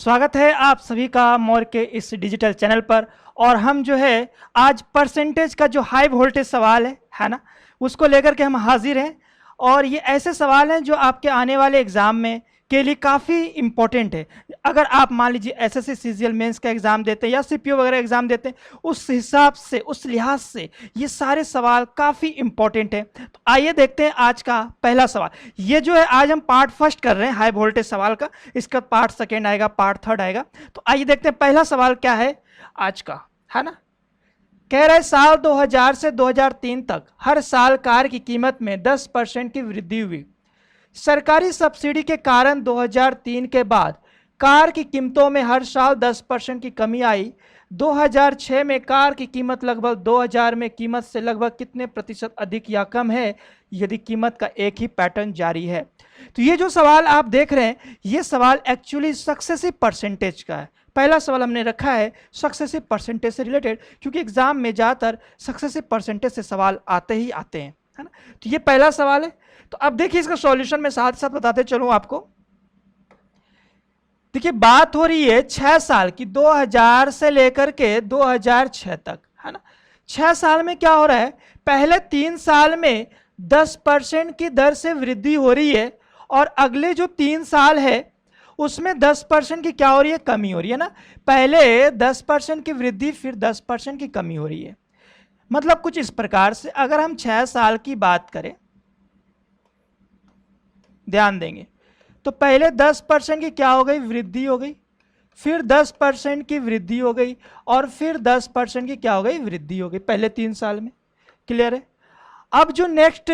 स्वागत है आप सभी का मौर्य के इस डिजिटल चैनल पर। और हम जो है आज परसेंटेज का जो हाई वोल्टेज सवाल है ना, उसको लेकर के हम हाजिर हैं। और ये ऐसे सवाल हैं जो आपके आने वाले एग्जाम में के लिए काफ़ी इम्पोर्टेंट है। अगर आप मान लीजिए एसएससी सीजीएल मेंस का एग्जाम देते हैं या सीपीओ वगैरह एग्जाम देते हैं, उस हिसाब से उस लिहाज से ये सारे सवाल काफ़ी इम्पोर्टेंट है। तो आइए देखते हैं आज का पहला सवाल। ये जो है आज हम पार्ट फर्स्ट कर रहे हैं हाई वोल्टेज सवाल का, इसका पार्ट सेकेंड आएगा, पार्ट थर्ड आएगा। तो आइए देखते हैं पहला सवाल क्या है आज का, है ना। कह रहे साल 2000 से 2003 तक हर साल कार की कीमत में 10% की वृद्धि हुई। सरकारी सब्सिडी के कारण 2003 के बाद कार की कीमतों में हर साल 10% की कमी आई। 2006 में कार की कीमत लगभग 2000 में कीमत से लगभग कितने प्रतिशत अधिक या कम है यदि कीमत का एक ही पैटर्न जारी है। तो ये जो सवाल आप देख रहे हैं ये सवाल एक्चुअली सक्सेसिव परसेंटेज का है। पहला सवाल हमने रखा है सक्सेसिव परसेंटेज से रिलेटेड, क्योंकि एग्जाम में ज़्यादातर सक्सेसिव परसेंटेज से सवाल आते ही आते हैं, है ना। तो ये पहला सवाल है। तो अब देखिए इसका सॉल्यूशन मैं साथ साथ बताते चलूं आपको। देखिए बात हो रही है 6 साल की, 2000 से लेकर के 2006 तक, है ना। 6 साल में क्या हो रहा है, पहले 3 साल में 10% की दर से वृद्धि हो रही है और अगले जो 3 साल है उसमें 10% की क्या हो रही है, कमी हो रही है ना। पहले 10% की वृद्धि फिर 10% की कमी हो रही है। मतलब कुछ इस प्रकार से अगर हम 6 साल की बात करें, ध्यान देंगे तो पहले 10% की क्या हो गई, वृद्धि हो गई, फिर 10% की वृद्धि हो गई और फिर 10% की क्या हो गई, वृद्धि हो गई पहले 3 साल में। क्लियर है। अब जो नेक्स्ट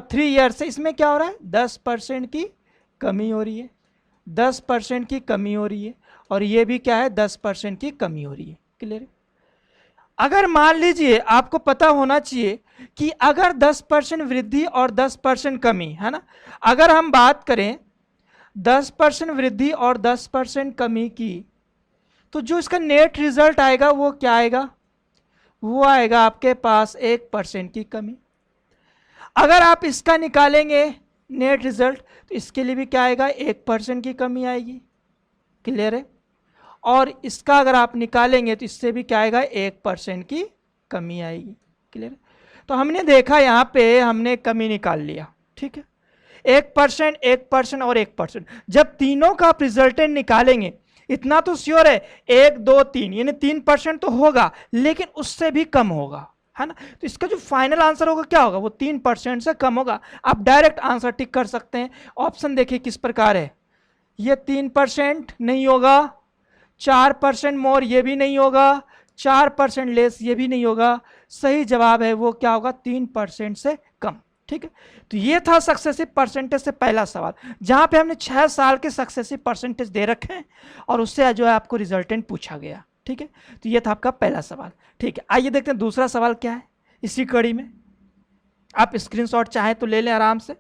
3 ईयर्स है इसमें क्या हो रहा है, 10% की कमी हो रही है, 10% की कमी हो रही है और ये भी क्या है, 10% की कमी हो रही है। क्लियर है। अगर मान लीजिए आपको पता होना चाहिए कि अगर 10% वृद्धि और 10% कमी, है ना, अगर हम बात करें 10% वृद्धि और 10% कमी की, तो जो इसका नेट रिजल्ट आएगा वो क्या आएगा, वो आएगा आपके पास 1% की कमी। अगर आप इसका निकालेंगे नेट रिजल्ट तो इसके लिए भी क्या आएगा, 1% की कमी आएगी। क्लियर है। और इसका अगर आप निकालेंगे तो इससे भी क्या आएगा, 1% की कमी आएगी। क्लियर है। तो हमने देखा यहाँ पे हमने कमी निकाल लिया, ठीक है, 1%, 1% और 1%। जब तीनों का आप रिजल्टेंट निकालेंगे इतना तो श्योर है 1, 2, 3 यानी 3% तो होगा, लेकिन उससे भी कम होगा, है ना। तो इसका जो फाइनल आंसर होगा क्या होगा, वो 3% से कम होगा। आप डायरेक्ट आंसर टिक कर सकते हैं। ऑप्शन देखिए किस प्रकार है, ये 3% नहीं होगा, 4% मोर ये भी नहीं होगा, 4% लेस ये भी नहीं होगा। सही जवाब है वो क्या होगा, 3% से कम। ठीक है। तो ये था सक्सेसिव परसेंटेज से पहला सवाल, जहां पे हमने 6 साल के सक्सेसिव परसेंटेज दे रखे हैं और उससे जो है आपको रिजल्टेंट पूछा गया। ठीक है। तो ये था आपका पहला सवाल। ठीक है। आइए देखते हैं दूसरा सवाल क्या है इसी कड़ी में। आप स्क्रीनशॉट चाहे तो ले लें आराम से।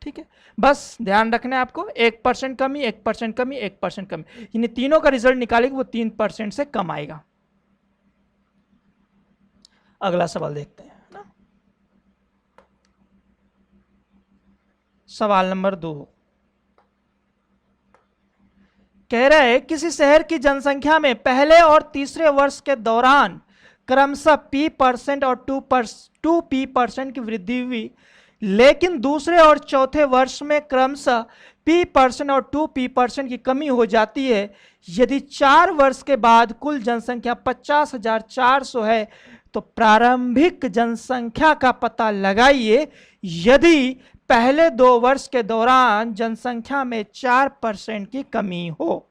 ठीक है। बस ध्यान रखना है आपको, 1% कमी, 1% कमी, 1% कमी, यानी तीनों का रिजल्ट निकालेंगे वो 3% से कम आएगा। अगला सवाल देखते हैं ना, सवाल नंबर 2 कह रहा है किसी शहर की जनसंख्या में पहले और तीसरे वर्ष के दौरान क्रमशः P% और 2P% की वृद्धि हुई, लेकिन दूसरे और चौथे वर्ष में क्रमशः P% और 2P% की कमी हो जाती है। यदि 4 वर्ष के बाद कुल जनसंख्या 50,400 है तो प्रारंभिक जनसंख्या का पता लगाइए यदि पहले 2 वर्ष के दौरान जनसंख्या में 4% की कमी हो।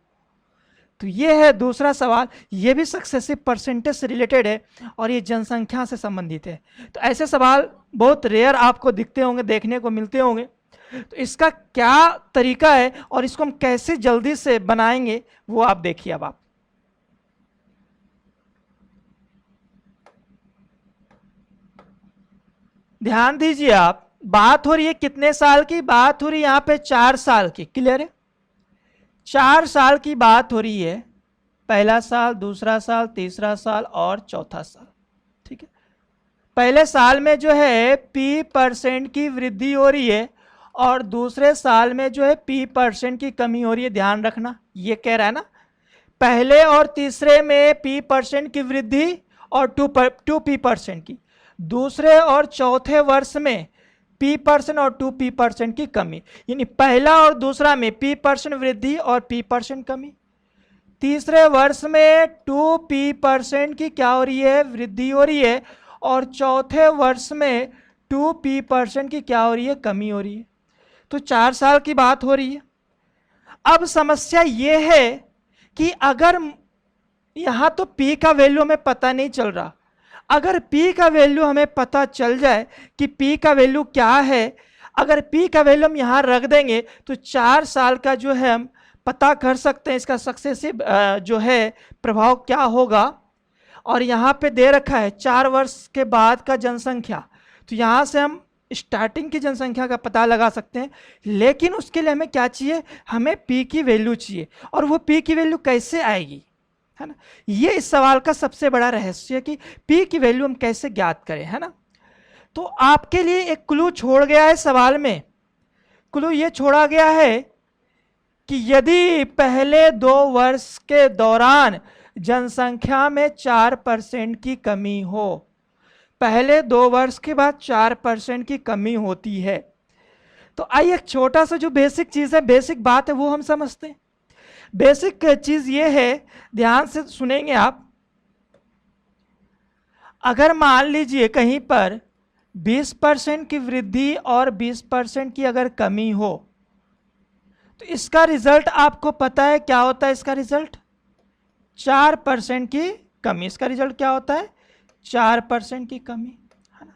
तो ये है दूसरा सवाल, ये भी सक्सेसिव परसेंटेज से रिलेटेड है और ये जनसंख्या से संबंधित है। तो ऐसे सवाल बहुत रेयर आपको दिखते होंगे, देखने को मिलते होंगे। तो इसका क्या तरीका है और इसको हम कैसे जल्दी से बनाएंगे वो आप देखिए। अब आप ध्यान दीजिए, आप बात हो रही है कितने साल की, बात हो रही है यहां पे 4 साल की। क्लियर है। 4 साल की बात हो रही है, पहला साल, दूसरा साल, तीसरा साल और चौथा साल। ठीक है। पहले साल में जो है P% की वृद्धि हो रही है और दूसरे साल में जो है P% की कमी हो रही है। ध्यान रखना, ये कह रहा है ना पहले और तीसरे में p% की वृद्धि और 2p% की, दूसरे और चौथे वर्ष में p% और 2p% की कमी, यानी पहला और दूसरा में p% वृद्धि और p% कमी, तीसरे वर्ष में 2p% की क्या हो रही है, वृद्धि हो रही है, और चौथे वर्ष में 2p% की क्या हो रही है, कमी हो रही है। तो 4 साल की बात हो रही है। अब समस्या यह है कि अगर यहां तो p का वैल्यू हमें पता नहीं चल रहा, अगर p का वैल्यू हमें पता चल जाए कि p का वैल्यू क्या है, अगर p का वैल्यू हम यहां रख देंगे तो 4 साल का जो है हम पता कर सकते हैं इसका सक्सेसिव जो है प्रभाव क्या होगा। और यहाँ पे दे रखा है 4 वर्ष के बाद का जनसंख्या, तो यहाँ से हम स्टार्टिंग की जनसंख्या का पता लगा सकते हैं, लेकिन उसके लिए हमें क्या चाहिए, हमें p की वैल्यू चाहिए। और वो p की वैल्यू कैसे आएगी, है ना, ये इस सवाल का सबसे बड़ा रहस्य है कि p की वैल्यू हम कैसे ज्ञात करें, है ना। तो आपके लिए एक क्लू छोड़ गया है सवाल में, क्लू ये छोड़ा गया है कि यदि पहले 2 वर्ष के दौरान जनसंख्या में 4% की कमी हो, पहले 2 वर्ष के बाद 4% की कमी होती है, तो आइए एक छोटा सा जो बेसिक चीज है, बेसिक बात है, वो हम समझते हैं। बेसिक चीज ये है, ध्यान से सुनेंगे आप। अगर मान लीजिए कहीं पर 20% की वृद्धि और 20% की अगर कमी हो, तो इसका रिजल्ट आपको पता है क्या होता है, इसका रिजल्ट 4% की कमी, इसका रिजल्ट क्या होता है, 4% की कमी, है ना।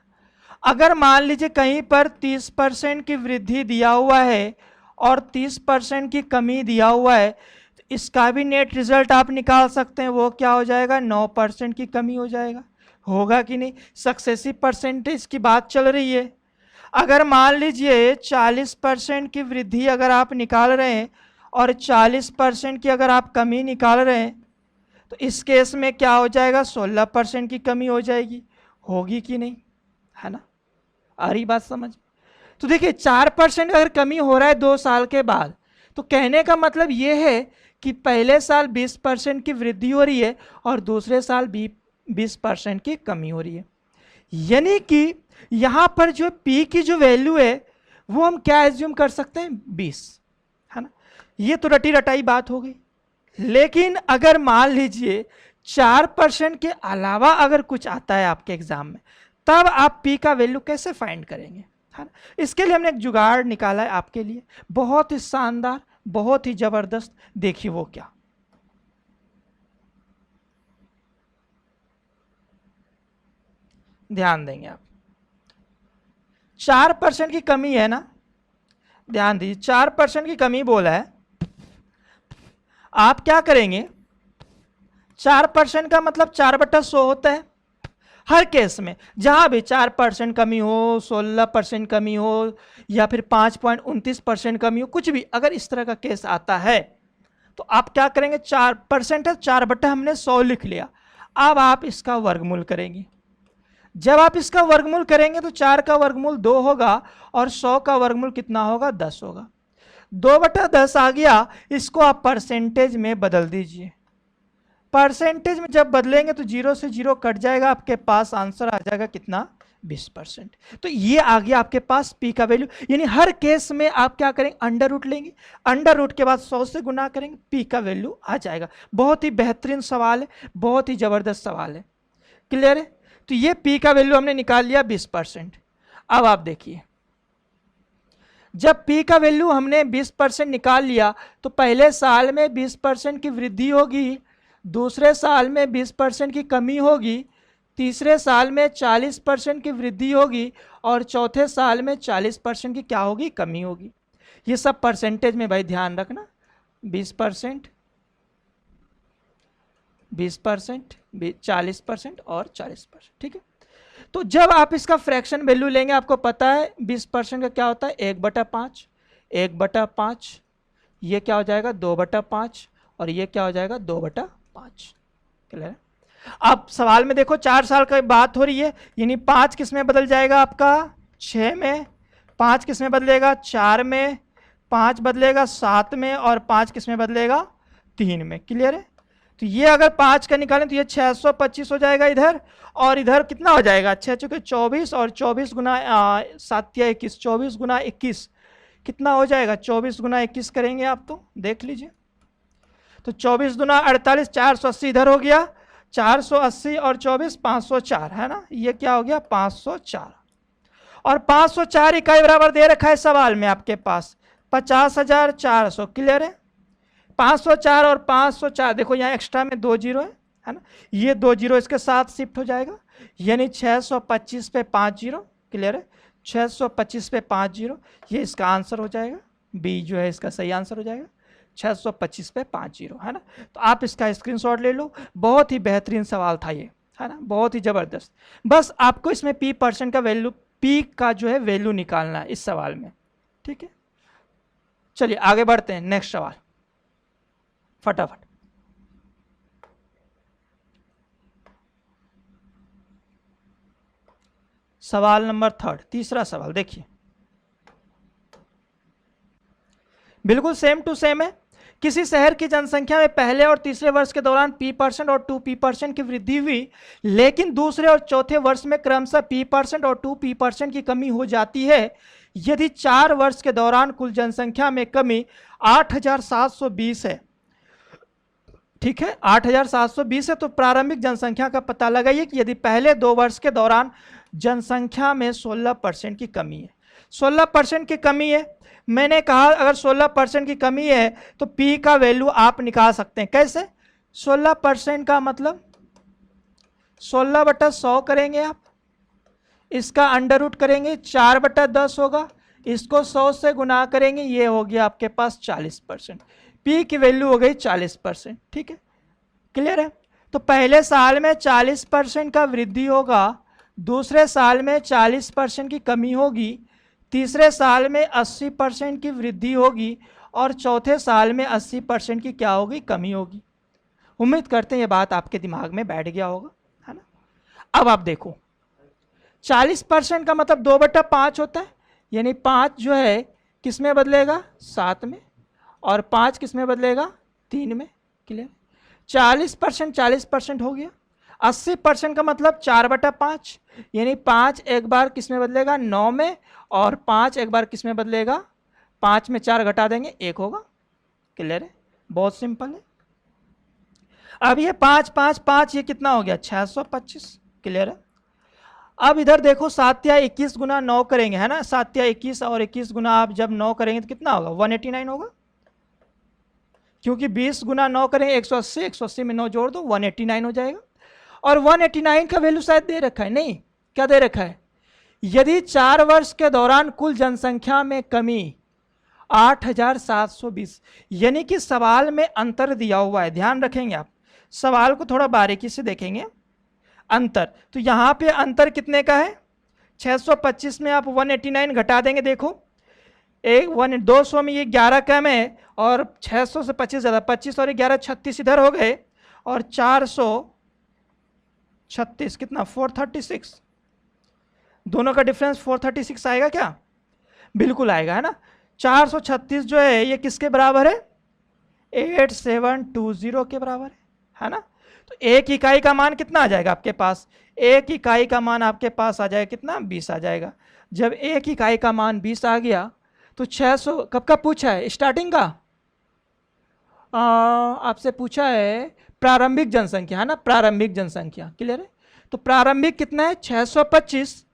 अगर मान लीजिए कहीं पर 30% की वृद्धि दिया हुआ है और 30% की कमी दिया हुआ है, तो इसका भी नेट रिजल्ट आप निकाल सकते हैं, वो क्या हो जाएगा, 9% की कमी हो जाएगा। होगा कि नहीं, सक्सेसिव परसेंटेज की बात चल रही है। अगर मान लीजिए 40% की वृद्धि अगर आप निकाल रहे हैं और 40% की अगर आप कमी निकाल रहे हैं, तो इस केस में क्या हो जाएगा, 16% की कमी हो जाएगी। होगी कि नहीं, है ना, आ रही बात समझ। तो देखिए 4% अगर कमी हो रहा है 2 साल के बाद, तो कहने का मतलब ये है कि पहले साल 20% की वृद्धि हो रही है और दूसरे साल 20% की कमी हो रही है। यानी कि यहां पर जो p की जो वैल्यू है वो हम क्या एज्यूम कर सकते हैं, 20, है ना। ये तो रटी रटाई बात हो गई। लेकिन अगर मान लीजिए 4% के अलावा अगर कुछ आता है आपके एग्जाम में, तब आप p का वैल्यू कैसे फाइंड करेंगे, है ना। इसके लिए हमने एक जुगाड़ निकाला है आपके लिए, बहुत ही शानदार, बहुत ही जबरदस्त। देखिए वो क्या, ध्यान देंगे आप। 4% की कमी है ना, ध्यान दीजिए, 4% की कमी बोला है। आप क्या करेंगे, 4% का मतलब 4/100 होता है हर केस में। जहां भी 4% कमी हो, 16% कमी हो, या फिर 5.29% कमी हो, कुछ भी अगर इस तरह का केस आता है, तो आप क्या करेंगे, 4% है, 4/, हमने 100 लिख लिया। अब आप इसका वर्गमूल करेंगे। जब आप इसका वर्गमूल करेंगे तो 4 का वर्गमूल 2 होगा और 100 का वर्गमूल कितना होगा, 10 होगा। 2/10 आ गया, इसको आप परसेंटेज में बदल दीजिए। परसेंटेज में जब बदलेंगे तो 0 से 0 कट जाएगा, आपके पास आंसर आ जाएगा कितना, 20%। तो ये आ गया आपके पास p का वैल्यू। यानी हर केस में आप क्या करेंगे, अंडर रूट लेंगे, अंडर रूट के बाद 100 से गुना करेंगे, p का वैल्यू आ जाएगा। बहुत ही बेहतरीन सवाल है, बहुत ही जबरदस्त सवाल है। क्लियर है। तो ये p का वैल्यू हमने निकाल लिया 20%। अब आप देखिए, जब p का वैल्यू हमने 20% निकाल लिया, तो पहले साल में 20% की वृद्धि होगी, दूसरे साल में 20% की कमी होगी, तीसरे साल में 40% की वृद्धि होगी और चौथे साल में 40% की क्या होगी, कमी होगी। ये सब परसेंटेज में भाई ध्यान रखना, 20%, 20%, 40% और 40%, ठीक है। तो जब आप इसका फ्रैक्शन वैल्यू लेंगे, आपको पता है 20% का क्या होता है, 1/5, 1/5, ये क्या हो जाएगा 2/5 और ये क्या हो जाएगा 2/5। क्लियर है। अब सवाल में देखो 4 साल की बात हो रही है, यानी 5 किस में बदल जाएगा आपका, 6 में, 5 किस में बदलेगा, 4 में, 5 बदलेगा 7 में और 5 किस में बदलेगा, 3 में। क्लियर है। तो ये अगर 5 का निकालें तो ये 625 हो जाएगा इधर, और इधर कितना हो जाएगा, 6 चुके 24, और 24 गुना 7 या 21, 24 गुना 21 कितना हो जाएगा, 24 गुना 21 करेंगे आप तो देख लीजिए। तो 24 गुना 48, 480 इधर हो गया, 480 और 24 504 है ना, ये क्या हो गया 504। और 504 इकाई बराबर दे रखा है सवाल में आपके पास 50,400। क्लियर है। 504 और 504 देखो यहाँ एक्स्ट्रा में 2 जीरो है ना, ये 2 जीरो इसके साथ शिफ्ट हो जाएगा, यानी 625 पे 5 जीरो। क्लियर है। 625 पे 5 जीरो, ये इसका आंसर हो जाएगा, बी जो है इसका सही आंसर हो जाएगा, 625 पे 5 जीरो है ना। तो आप इसका स्क्रीनशॉट ले लो, बहुत ही बेहतरीन सवाल था ये है ना, बहुत ही जबरदस्त। बस आपको इसमें p% का वैल्यू, p का जो है वैल्यू निकालना है इस सवाल में। ठीक है, चलिए आगे बढ़ते हैं, नेक्स्ट सवाल फटाफट। सवाल नंबर 3, तीसरा सवाल देखिए, बिल्कुल सेम टू सेम है। किसी शहर की जनसंख्या में पहले और तीसरे वर्ष के दौरान p% और 2p% की वृद्धि हुई, लेकिन दूसरे और चौथे वर्ष में क्रमशः p% और 2p% की कमी हो जाती है। यदि 4 वर्ष के दौरान कुल जनसंख्या में कमी 8,720 है, ठीक है 8,720 है, तो प्रारंभिक जनसंख्या का पता लगाइए कि यदि पहले 2 वर्ष के दौरान जनसंख्या में 16% की कमी है, 16% की कमी है। मैंने कहा अगर 16% की कमी है तो p का वैल्यू आप निकाल सकते हैं। कैसे? 16% का मतलब 16/100 करेंगे आप, इसका अंडर रूट करेंगे, 4/10 होगा, इसको 100 से गुना करेंगे, ये हो गया आपके पास 40%। p की वैल्यू हो गई 40%। ठीक है, क्लियर है। तो पहले साल में 40% का वृद्धि होगा, दूसरे साल में 40% की कमी होगी, तीसरे साल में 80% की वृद्धि होगी, और चौथे साल में 80% की क्या होगी, कमी होगी। उम्मीद करते हैं ये बात आपके दिमाग में बैठ गया होगा, है ना। अब आप देखो 40% का मतलब 2/5 होता है, यानी 5 जो है किस में बदलेगा, 7 में, और 5 किस में बदलेगा, 3 में। क्लियर। 40% 40% हो गया। 80% का मतलब 4/5, यानी 5 एक बार किस में बदलेगा, 9 में, और 5 एक बार किस में बदलेगा, 5 में 4 घटा देंगे 1 होगा। क्लियर है, बहुत सिंपल है। अब ये 5 5 5 ये कितना हो गया, 625। क्लियर है। अब इधर देखो 7 या 21 गुना 9 करेंगे, है ना, 7 या 21 और 21 गुना आप जब 9 करेंगे तो कितना होगा, 189 होगा, क्योंकि 20 गुना 9 करेंगे 180, 180 में 9 जोड़ दो 189 हो जाएगा। और 189 का वैल्यू शायद दे रखा है, नहीं क्या दे रखा है, यदि 4 वर्ष के दौरान कुल जनसंख्या में कमी 8,720, यानी कि सवाल में अंतर दिया हुआ है, ध्यान रखेंगे आप, सवाल को थोड़ा बारीकी से देखेंगे। अंतर, तो यहां पे अंतर कितने का है, 625 में आप 189 घटा देंगे, देखो 200 में ये 11 कम है, और 600 से 25 ज़्यादा, 25 और 11 36 इधर हो गए, और 436 कितना 436, दोनों का डिफरेंस 436 आएगा क्या, बिल्कुल आएगा, है ना। 436 जो है ये किसके बराबर है, 8720 के बराबर है ना। तो एक इकाई का मान कितना आ जाएगा आपके पास, एक इकाई का मान आपके पास आ जाएगा कितना, 20 आ जाएगा। जब एक इकाई का मान 20 आ गया तो 600 कब का पूछा है, स्टार्टिंग का आपसे पूछा है प्रारंभिक जनसंख्या, है ना, प्रारंभिक जनसंख्या। क्लियर है। तो प्रारंभिक कितना है 625,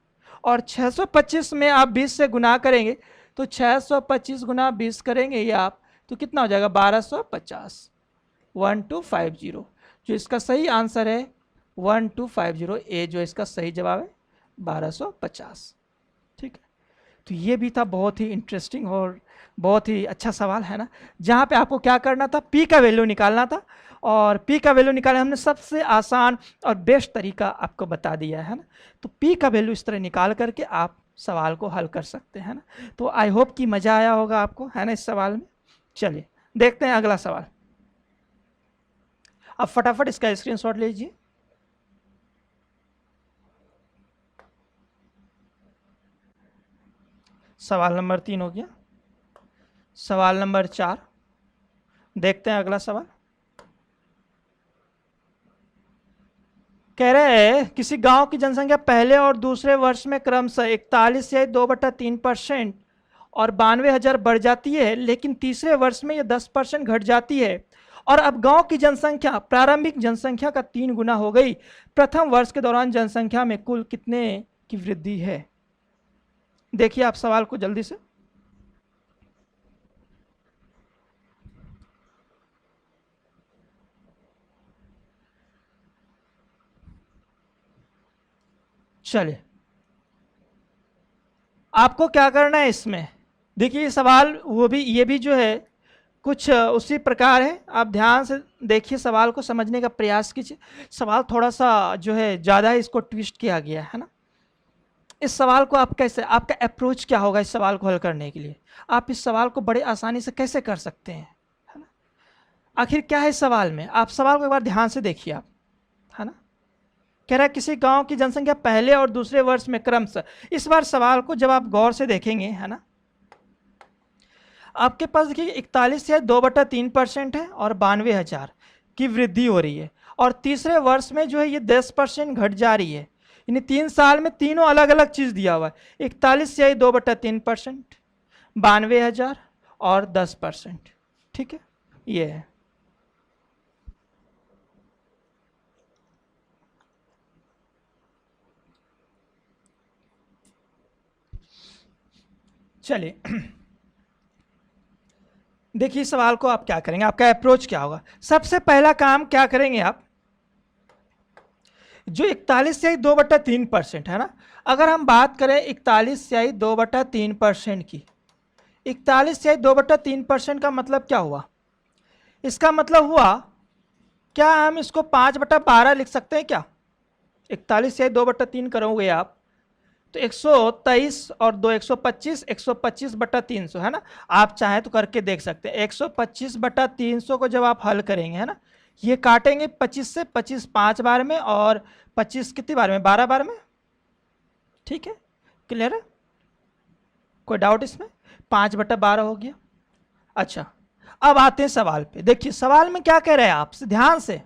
और 625 में आप 20 से गुना करेंगे, तो 625 गुना 20 करेंगे ये आप, तो कितना हो जाएगा 1250, 1250, जो इसका सही आंसर है 1250, ए जो इसका सही जवाब है 1250। ठीक है, तो ये भी था बहुत ही इंटरेस्टिंग और बहुत ही अच्छा सवाल, है ना, जहाँ पे आपको क्या करना था, पी का वैल्यू निकालना था, और पी का वैल्यू निकालने हमने सबसे आसान और बेस्ट तरीका आपको बता दिया है ना। तो पी का वैल्यू इस तरह निकाल करके आप सवाल को हल कर सकते हैं ना। तो आई होप कि मज़ा आया होगा आपको, है ना, इस सवाल में। चलिए देखते हैं अगला सवाल। अब फटाफट इसका स्क्रीनशॉट लीजिए। सवाल नंबर 3 हो गया। सवाल नंबर 4 देखते हैं अगला सवाल। कह रहे हैं किसी गांव की जनसंख्या पहले और दूसरे वर्ष में क्रमशः 41.2% और 92,000 बढ़ जाती है, लेकिन तीसरे वर्ष में यह 10% घट जाती है और अब गांव की जनसंख्या प्रारंभिक जनसंख्या का 3 गुना हो गई। प्रथम वर्ष के दौरान जनसंख्या में कुल कितने की वृद्धि है? देखिए आप सवाल को जल्दी से। चलिए आपको क्या करना है इसमें, देखिए ये सवाल ये भी जो है कुछ उसी प्रकार है। आप ध्यान से देखिए, सवाल को समझने का प्रयास कीजिए। सवाल थोड़ा सा जो है ज़्यादा इसको ट्विस्ट किया गया है ना। इस सवाल को आप कैसे, आपका अप्रोच क्या होगा इस सवाल को हल करने के लिए? आप इस सवाल को बड़े आसानी से कैसे कर सकते हैं, है ना? आखिर क्या है इस सवाल में, आप सवाल को एक बार ध्यान से देखिए आप, है ना। कह रहा है किसी गांव की जनसंख्या पहले और दूसरे वर्ष में क्रमशः। इस बार सवाल को जब आप गौर से देखेंगे, है ना, आपके पास देखिए 41.2/3% है और 92,000 की वृद्धि हो रही है और तीसरे वर्ष में जो है ये 10% घट जा रही है। यानी 3 साल में तीनों अलग अलग चीज दिया हुआ है, 41.2/3%, 92,000 और 10%। ठीक है, ये है। चलिए देखिए सवाल को आप क्या करेंगे, आपका अप्रोच क्या होगा। सबसे पहला काम क्या करेंगे आप, जो 41/2/3% है ना, अगर हम बात करें 41/2/3% की, 41/2/3% का मतलब क्या हुआ? इसका मतलब हुआ क्या हम इसको 5/12 लिख सकते हैं क्या? 41/2/3 करोगे आप तो 123 और 2 125, 125/300 है ना। आप चाहें तो करके देख सकते हैं। 125/300 को जब आप हल करेंगे, है ना, ये काटेंगे 25 से, 25 5 बार में और 25 कितनी बार में, 12 बार में। ठीक है, क्लियर है, कोई डाउट इसमें? 5/12 हो गया। अच्छा, अब आते हैं सवाल पे। देखिए सवाल में क्या कह रहे हैं आपसे, ध्यान से।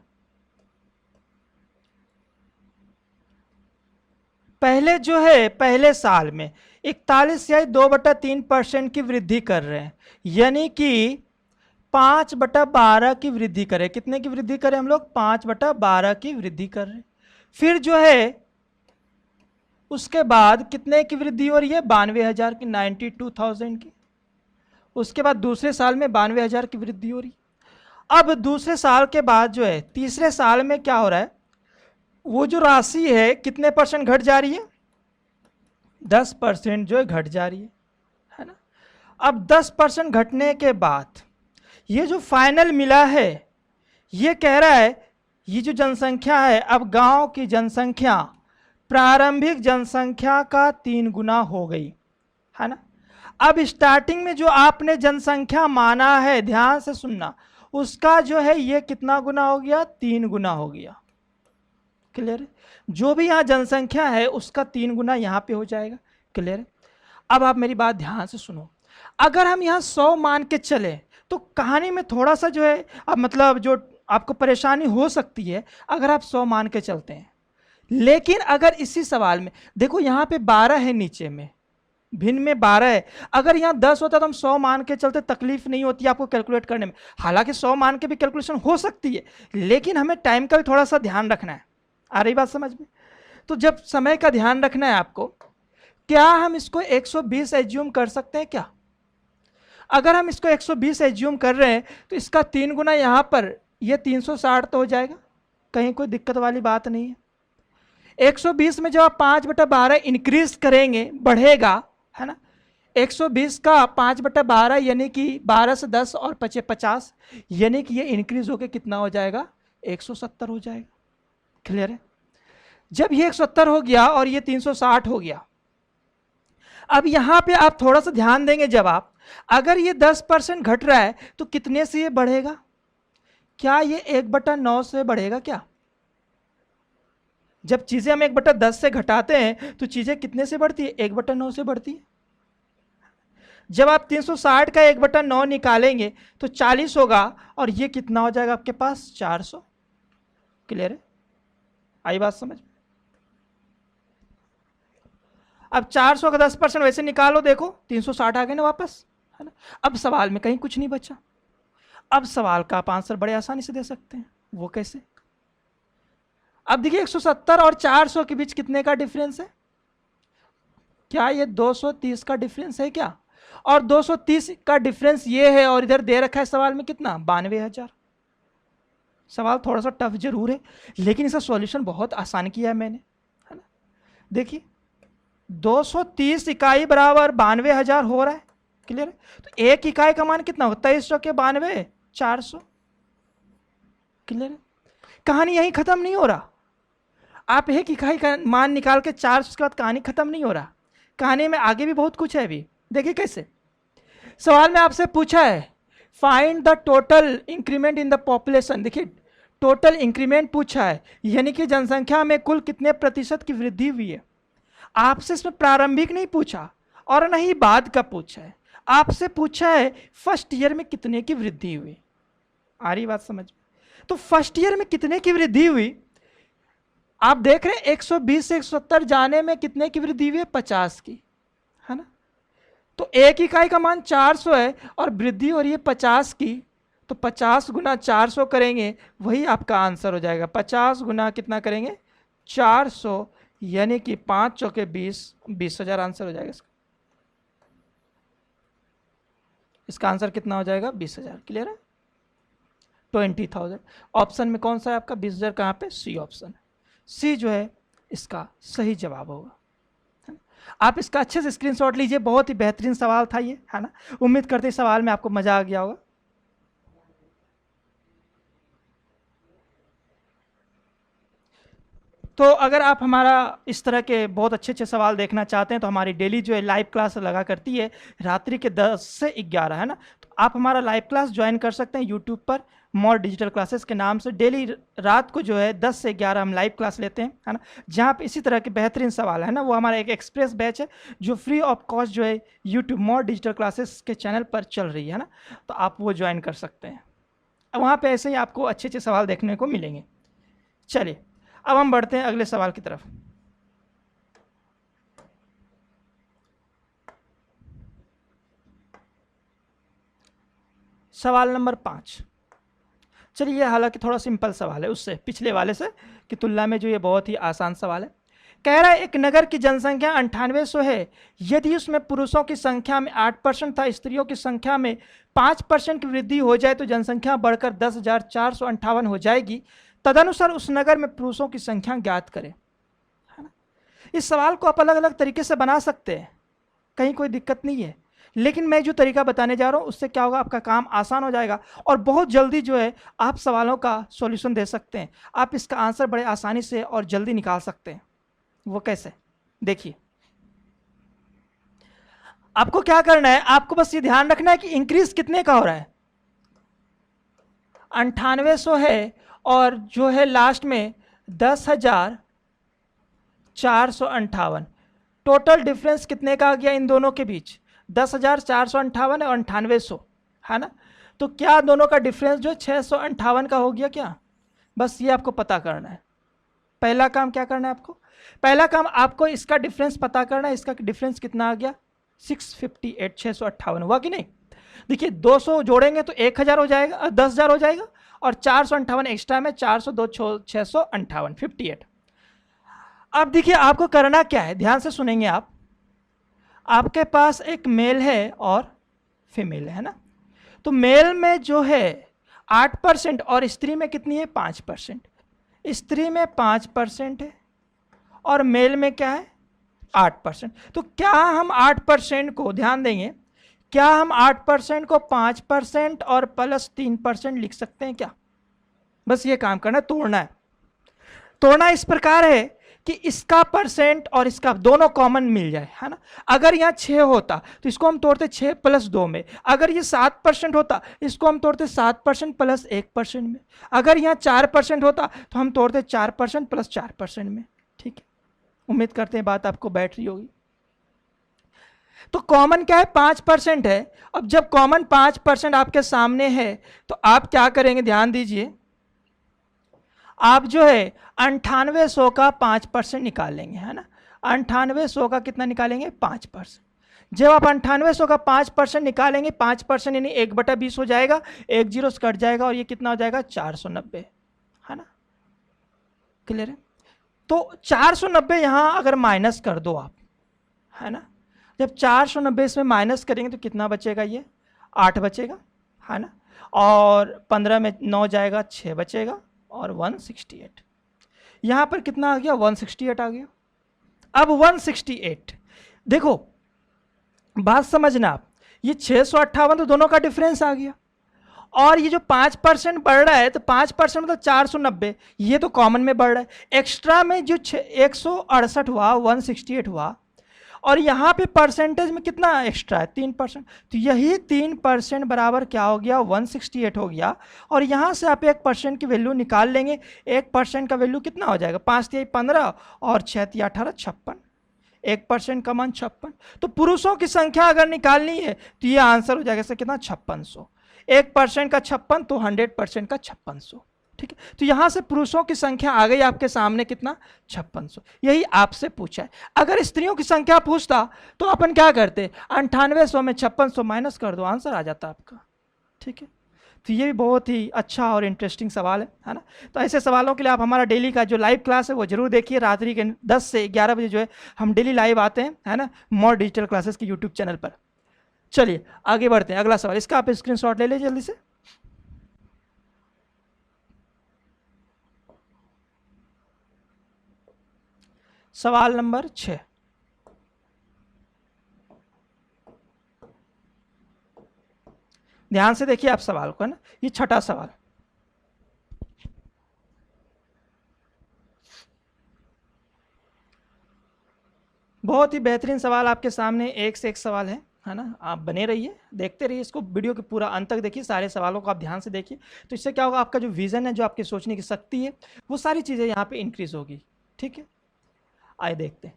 पहले जो है पहले साल में 41/2/3% की वृद्धि कर रहे हैं, यानी कि 5/12 की वृद्धि करें। कितने की वृद्धि करें हम लोग? 5/12 की वृद्धि कर रहे हैं। फिर जो है उसके बाद कितने की वृद्धि हो रही है? 92,000 की, 92,000 की। उसके बाद दूसरे साल में 92,000 की वृद्धि हो रही। अब दूसरे साल के बाद जो है तीसरे साल में क्या हो रहा है, वो जो राशि है कितने % घट जा रही है? 10% जो है घट जा रही है ना। अब 10% घटने के बाद ये जो फाइनल मिला है, ये कह रहा है ये जो जनसंख्या है, अब गांव की जनसंख्या प्रारंभिक जनसंख्या का 3 गुना हो गई, है ना। अब स्टार्टिंग में जो आपने जनसंख्या माना है, ध्यान से सुनना, उसका जो है ये कितना गुना हो गया? 3 गुना हो गया। क्लियर है, जो भी यहाँ जनसंख्या है उसका 3 गुना यहाँ पे हो जाएगा। क्लियर है, अब आप मेरी बात ध्यान से सुनो। अगर हम यहाँ 100 मान के चले तो कहानी में थोड़ा सा जो है, अब मतलब जो आपको परेशानी हो सकती है अगर आप 100 मान के चलते हैं। लेकिन अगर इसी सवाल में देखो यहाँ पे 12 है, नीचे में भिन्न में 12 है, अगर यहाँ 10 होता तो हम 100 मान के चलते, तकलीफ नहीं होती आपको कैलकुलेट करने में। हालांकि 100 मान के भी कैलकुलेशन हो सकती है, लेकिन हमें टाइम का भी थोड़ा सा ध्यान रखना है। आ रही बात समझ में? तो जब समय का ध्यान रखना है आपको, क्या हम इसको 120 एज्यूम कर सकते हैं क्या? अगर हम इसको 120 एज्यूम कर रहे हैं तो इसका 3 गुना यहां पर, ये 360 तो हो जाएगा, कहीं कोई दिक्कत वाली बात नहीं है। 120 में जब आप 5/12 इंक्रीज करेंगे, बढ़ेगा, है ना। 120 का 5/12 यानी कि 12 से 10 और 50, यानी कि ये इंक्रीज होकर कितना हो जाएगा? 170 हो जाएगा। क्लियर है, जब ये 170 हो गया और ये 360 हो गया, अब यहां पे आप थोड़ा सा ध्यान देंगे, जब आप अगर ये 10% घट रहा है तो कितने से ये बढ़ेगा? क्या ये 1/9 से बढ़ेगा क्या? जब चीजें हम 1/10 से घटाते हैं तो चीजें कितने से बढ़ती है? 1/9 से बढ़ती है। जब आप 360 का 1/9 निकालेंगे तो 40 होगा और ये कितना हो जाएगा आपके पास? 400। क्लियर है, आई बात समझ में? अब 400 का 10% वैसे निकालो, देखो 360 आ गए ना वापस, है ना। अब सवाल में कहीं कुछ नहीं बचा। अब सवाल का आप आंसर बड़े आसानी से दे सकते हैं। वो कैसे? अब देखिए 170 और 400 के बीच कितने का डिफरेंस है? क्या ये 230 का डिफरेंस है क्या? और 230 का डिफरेंस ये है, और इधर दे रखा है सवाल में कितना, 92,000। सवाल थोड़ा सा टफ जरूर है, लेकिन इसका सॉल्यूशन बहुत आसान किया है मैंने, है ना। देखिए 230 इकाई बराबर 92,000 हो रहा है, क्लियर है। तो एक इकाई का मान कितना होता है? 2300 के 92, 400, क्लियर है। कहानी यहीं खत्म नहीं हो रहा। आप एक इकाई का मान निकाल के 400 उसके बाद कहानी खत्म नहीं हो रहा। कहानी में आगे भी बहुत कुछ है अभी। देखिए कैसे, सवाल में आपसे पूछा है find the total increment in the population. देखिए टोटल इंक्रीमेंट पूछा है, यानी कि जनसंख्या में कुल कितने प्रतिशत की वृद्धि हुई है। आपसे इसमें प्रारंभिक नहीं पूछा और न ही बाद का पूछा है, आपसे पूछा है फर्स्ट ईयर में कितने की वृद्धि हुई। आ रही बात समझ में? तो फर्स्ट ईयर में कितने की वृद्धि हुई, आप देख रहे हैं 120 से 170 जाने में कितने की वृद्धि हुई है? 50 की, है ना। तो एक इकाई का मान 400 है और वृद्धि हो रही है 50 की, तो 50 गुना 400 करेंगे, वही आपका आंसर हो जाएगा। 50 गुना कितना करेंगे? 400, यानी कि 5 चौके 20,000 आंसर हो जाएगा इसका। इसका आंसर कितना हो जाएगा? 20,000, क्लियर है। 20,000 ऑप्शन में कौन सा है आपका? 20,000 कहाँ पे? सी ऑप्शन है। सी जो है इसका सही जवाब होगा। आप इसका अच्छे से स्क्रीनशॉट लीजिए, बहुत ही बेहतरीन सवाल था ये, है ना। उम्मीद करते हैं सवाल में आपको मजा आ गया होगा। तो अगर आप हमारा इस तरह के बहुत अच्छे अच्छे सवाल देखना चाहते हैं तो हमारी डेली जो है लाइव क्लास लगा करती है रात्रि के 10 से 11, है ना। तो आप हमारा लाइव क्लास ज्वाइन कर सकते हैं यूट्यूब पर, मोर डिजिटल क्लासेस के नाम से। डेली रात को जो है 10 से 11 हम लाइव क्लास लेते हैं, है ना, जहाँ पे इसी तरह के बेहतरीन सवाल है ना। वो हमारा एक एक्सप्रेस बैच है जो फ्री ऑफ कॉस्ट जो है यूट्यूब मोर डिजिटल क्लासेस के चैनल पर चल रही है ना। तो आप वो ज्वाइन कर सकते हैं, वहाँ पर ऐसे ही आपको अच्छे अच्छे सवाल देखने को मिलेंगे। चलिए अब हम बढ़ते हैं अगले सवाल की तरफ। सवाल नंबर 5। चलिए ये हालांकि थोड़ा सिंपल सवाल है उससे, पिछले वाले से की तुलना में जो ये बहुत ही आसान सवाल है। कह रहा है एक नगर की जनसंख्या 9800 है, यदि उसमें पुरुषों की संख्या में 8% था, स्त्रियों की संख्या में 5% की वृद्धि हो जाए तो जनसंख्या बढ़कर 10,458 हो जाएगी। तदनुसार उस नगर में पुरुषों की संख्या ज्ञात करें, है ना। इस सवाल को आप अलग अलग तरीके से बना सकते हैं, कहीं कोई दिक्कत नहीं है, लेकिन मैं जो तरीका बताने जा रहा हूं उससे क्या होगा, आपका काम आसान हो जाएगा और बहुत जल्दी जो है आप सवालों का सॉल्यूशन दे सकते हैं। आप इसका आंसर बड़े आसानी से और जल्दी निकाल सकते हैं। वो कैसे? देखिए आपको क्या करना है, आपको बस ये ध्यान रखना है कि इंक्रीज कितने का हो रहा है। 9800 है और जो है लास्ट में 10,458, टोटल डिफरेंस कितने का आ गया इन दोनों के बीच? 10,458 और 9800, है ना। तो क्या दोनों का डिफरेंस जो 658 का हो गया क्या? बस ये आपको पता करना है। पहला काम क्या करना है आपको? पहला काम आपको इसका डिफरेंस पता करना है। इसका डिफरेंस कितना आ गया? 658, 658 हुआ कि नहीं? देखिए 200 जोड़ेंगे तो 1,000 हो जाएगा, 10,000 हो जाएगा, और 458 एक्स्ट्रा में 400, 2, 658, 58। अब देखिए आपको करना क्या है, ध्यान से सुनेंगे आप। आपके पास एक मेल है और फीमेल है ना। तो मेल में जो है 8% और स्त्री में कितनी है? 5%। स्त्री में 5% है और मेल में क्या है? 8%। तो क्या हम 8% को, ध्यान देंगे, क्या हम 8% को 5% और प्लस 3% लिख सकते हैं क्या? बस ये काम करना है, तोड़ना है। तोड़ना इस प्रकार है कि इसका परसेंट और इसका दोनों कॉमन मिल जाए, है ना। अगर यहाँ 6 होता तो इसको हम तोड़ते 6 + 2 में। अगर ये 7% होता इसको हम तोड़ते 7% + 1% में। अगर यहाँ 4% होता तो हम तोड़ते 4% + 4% में। ठीक है, उम्मीद करते हैं बात आपको बैठ रही होगी। तो कॉमन क्या है? 5% है। अब जब कॉमन 5% आपके सामने है तो आप क्या करेंगे, ध्यान दीजिए, आप जो है 9800 का 5% निकालेंगे, है ना। 9800 का कितना निकालेंगे? 5%। जब आप 9800 का 5% निकालेंगे, 5% यानी 1/20 हो जाएगा, 1 जीरो से कट जाएगा और ये कितना हो जाएगा? 490, है ना। क्लियर है? तो 490 यहाँ अगर माइनस कर दो आप, है ना, जब 490 इसमें माइनस करेंगे तो कितना बचेगा? ये 8 बचेगा, है ना, और 15 में 9 जाएगा, 6 बचेगा और 168। यहाँ पर कितना आ गया? 168 आ गया। अब 168 देखो, बात समझना आप, ये 658 तो दोनों का डिफरेंस आ गया, और ये जो 5% बढ़ रहा है तो 5% मतलब 490, ये तो कॉमन में बढ़ रहा है। एक्स्ट्रा में जो 168 हुआ, 168 हुआ, और यहाँ पे परसेंटेज में कितना एक्स्ट्रा है? 3%। तो यही 3% बराबर क्या हो गया? 168 हो गया। और यहाँ से आप 1% की वैल्यू निकाल लेंगे। 1% का वैल्यू कितना हो जाएगा? 5 तिहाई 15 और 6 तिहाई 18, 56। 1% का मान 56। तो पुरुषों की संख्या अगर निकालनी है तो ये आंसर हो जाएगा इसका कितना? 5600। 1% का 56 तो 100% का 5600। ठीक है, तो यहां से पुरुषों की संख्या आ गई आपके सामने कितना? 5600। यही आपसे पूछा है। अगर स्त्रियों की संख्या पूछता तो अपन क्या करते? 9800 में 5600 माइनस कर दो, आंसर आ जाता आपका। ठीक है, तो ये भी बहुत ही अच्छा और इंटरेस्टिंग सवाल है ना। तो ऐसे सवालों के लिए आप हमारा डेली का जो लाइव क्लास है वो जरूर देखिए। रात्रि के 10 से 11 बजे जो है हम डेली लाइव आते हैं, है ना, मोर डिजिटल क्लासेस के यूट्यूब चैनल पर। चलिए आगे बढ़ते हैं। अगला सवाल, इसका आप स्क्रीनशॉट ले लीजिए जल्दी से। सवाल नंबर 6, ध्यान से देखिए आप सवाल को, है ना, ये छठा सवाल। बहुत ही बेहतरीन सवाल आपके सामने, एक से एक सवाल है ना। आप बने रहिए, देखते रहिए इसको, वीडियो के पूरा अंत तक देखिए, सारे सवालों को आप ध्यान से देखिए। तो इससे क्या होगा? आपका जो विजन है, जो आपकी सोचने की शक्ति है, वो सारी चीज़ें यहाँ पे इंक्रीज होगी। ठीक है, आइए देखते हैं।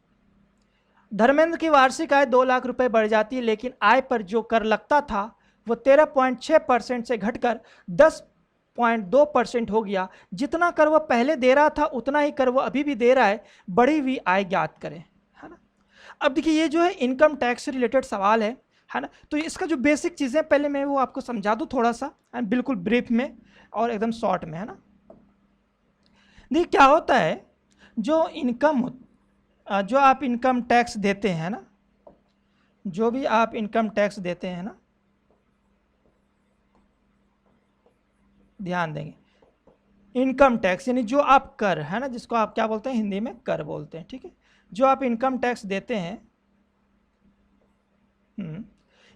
धर्मेंद्र की वार्षिक आय 2 लाख रुपए बढ़ जाती है, लेकिन आय पर जो कर लगता था वो 13.6% से घटकर 10.2% हो गया। जितना कर वो पहले दे रहा था उतना ही कर वो अभी भी दे रहा है। बढ़ी हुई आय ज्ञात करें, है ना। अब देखिए, ये जो है इनकम टैक्स से रिलेटेड सवाल है ना। तो इसका जो बेसिक चीज़ें पहले मैं वो आपको समझा दूँ थोड़ा सा, बिल्कुल ब्रीफ में और एकदम शॉर्ट में, है ना। देखिए क्या होता है, जो इनकम जो आप इनकम टैक्स देते हैं ना, जो भी आप इनकम टैक्स देते हैं ना, ध्यान देंगे, इनकम टैक्स यानी जो आप कर, है ना, जिसको आप क्या बोलते हैं? हिंदी में कर बोलते हैं। ठीक है, जो आप इनकम टैक्स देते हैं,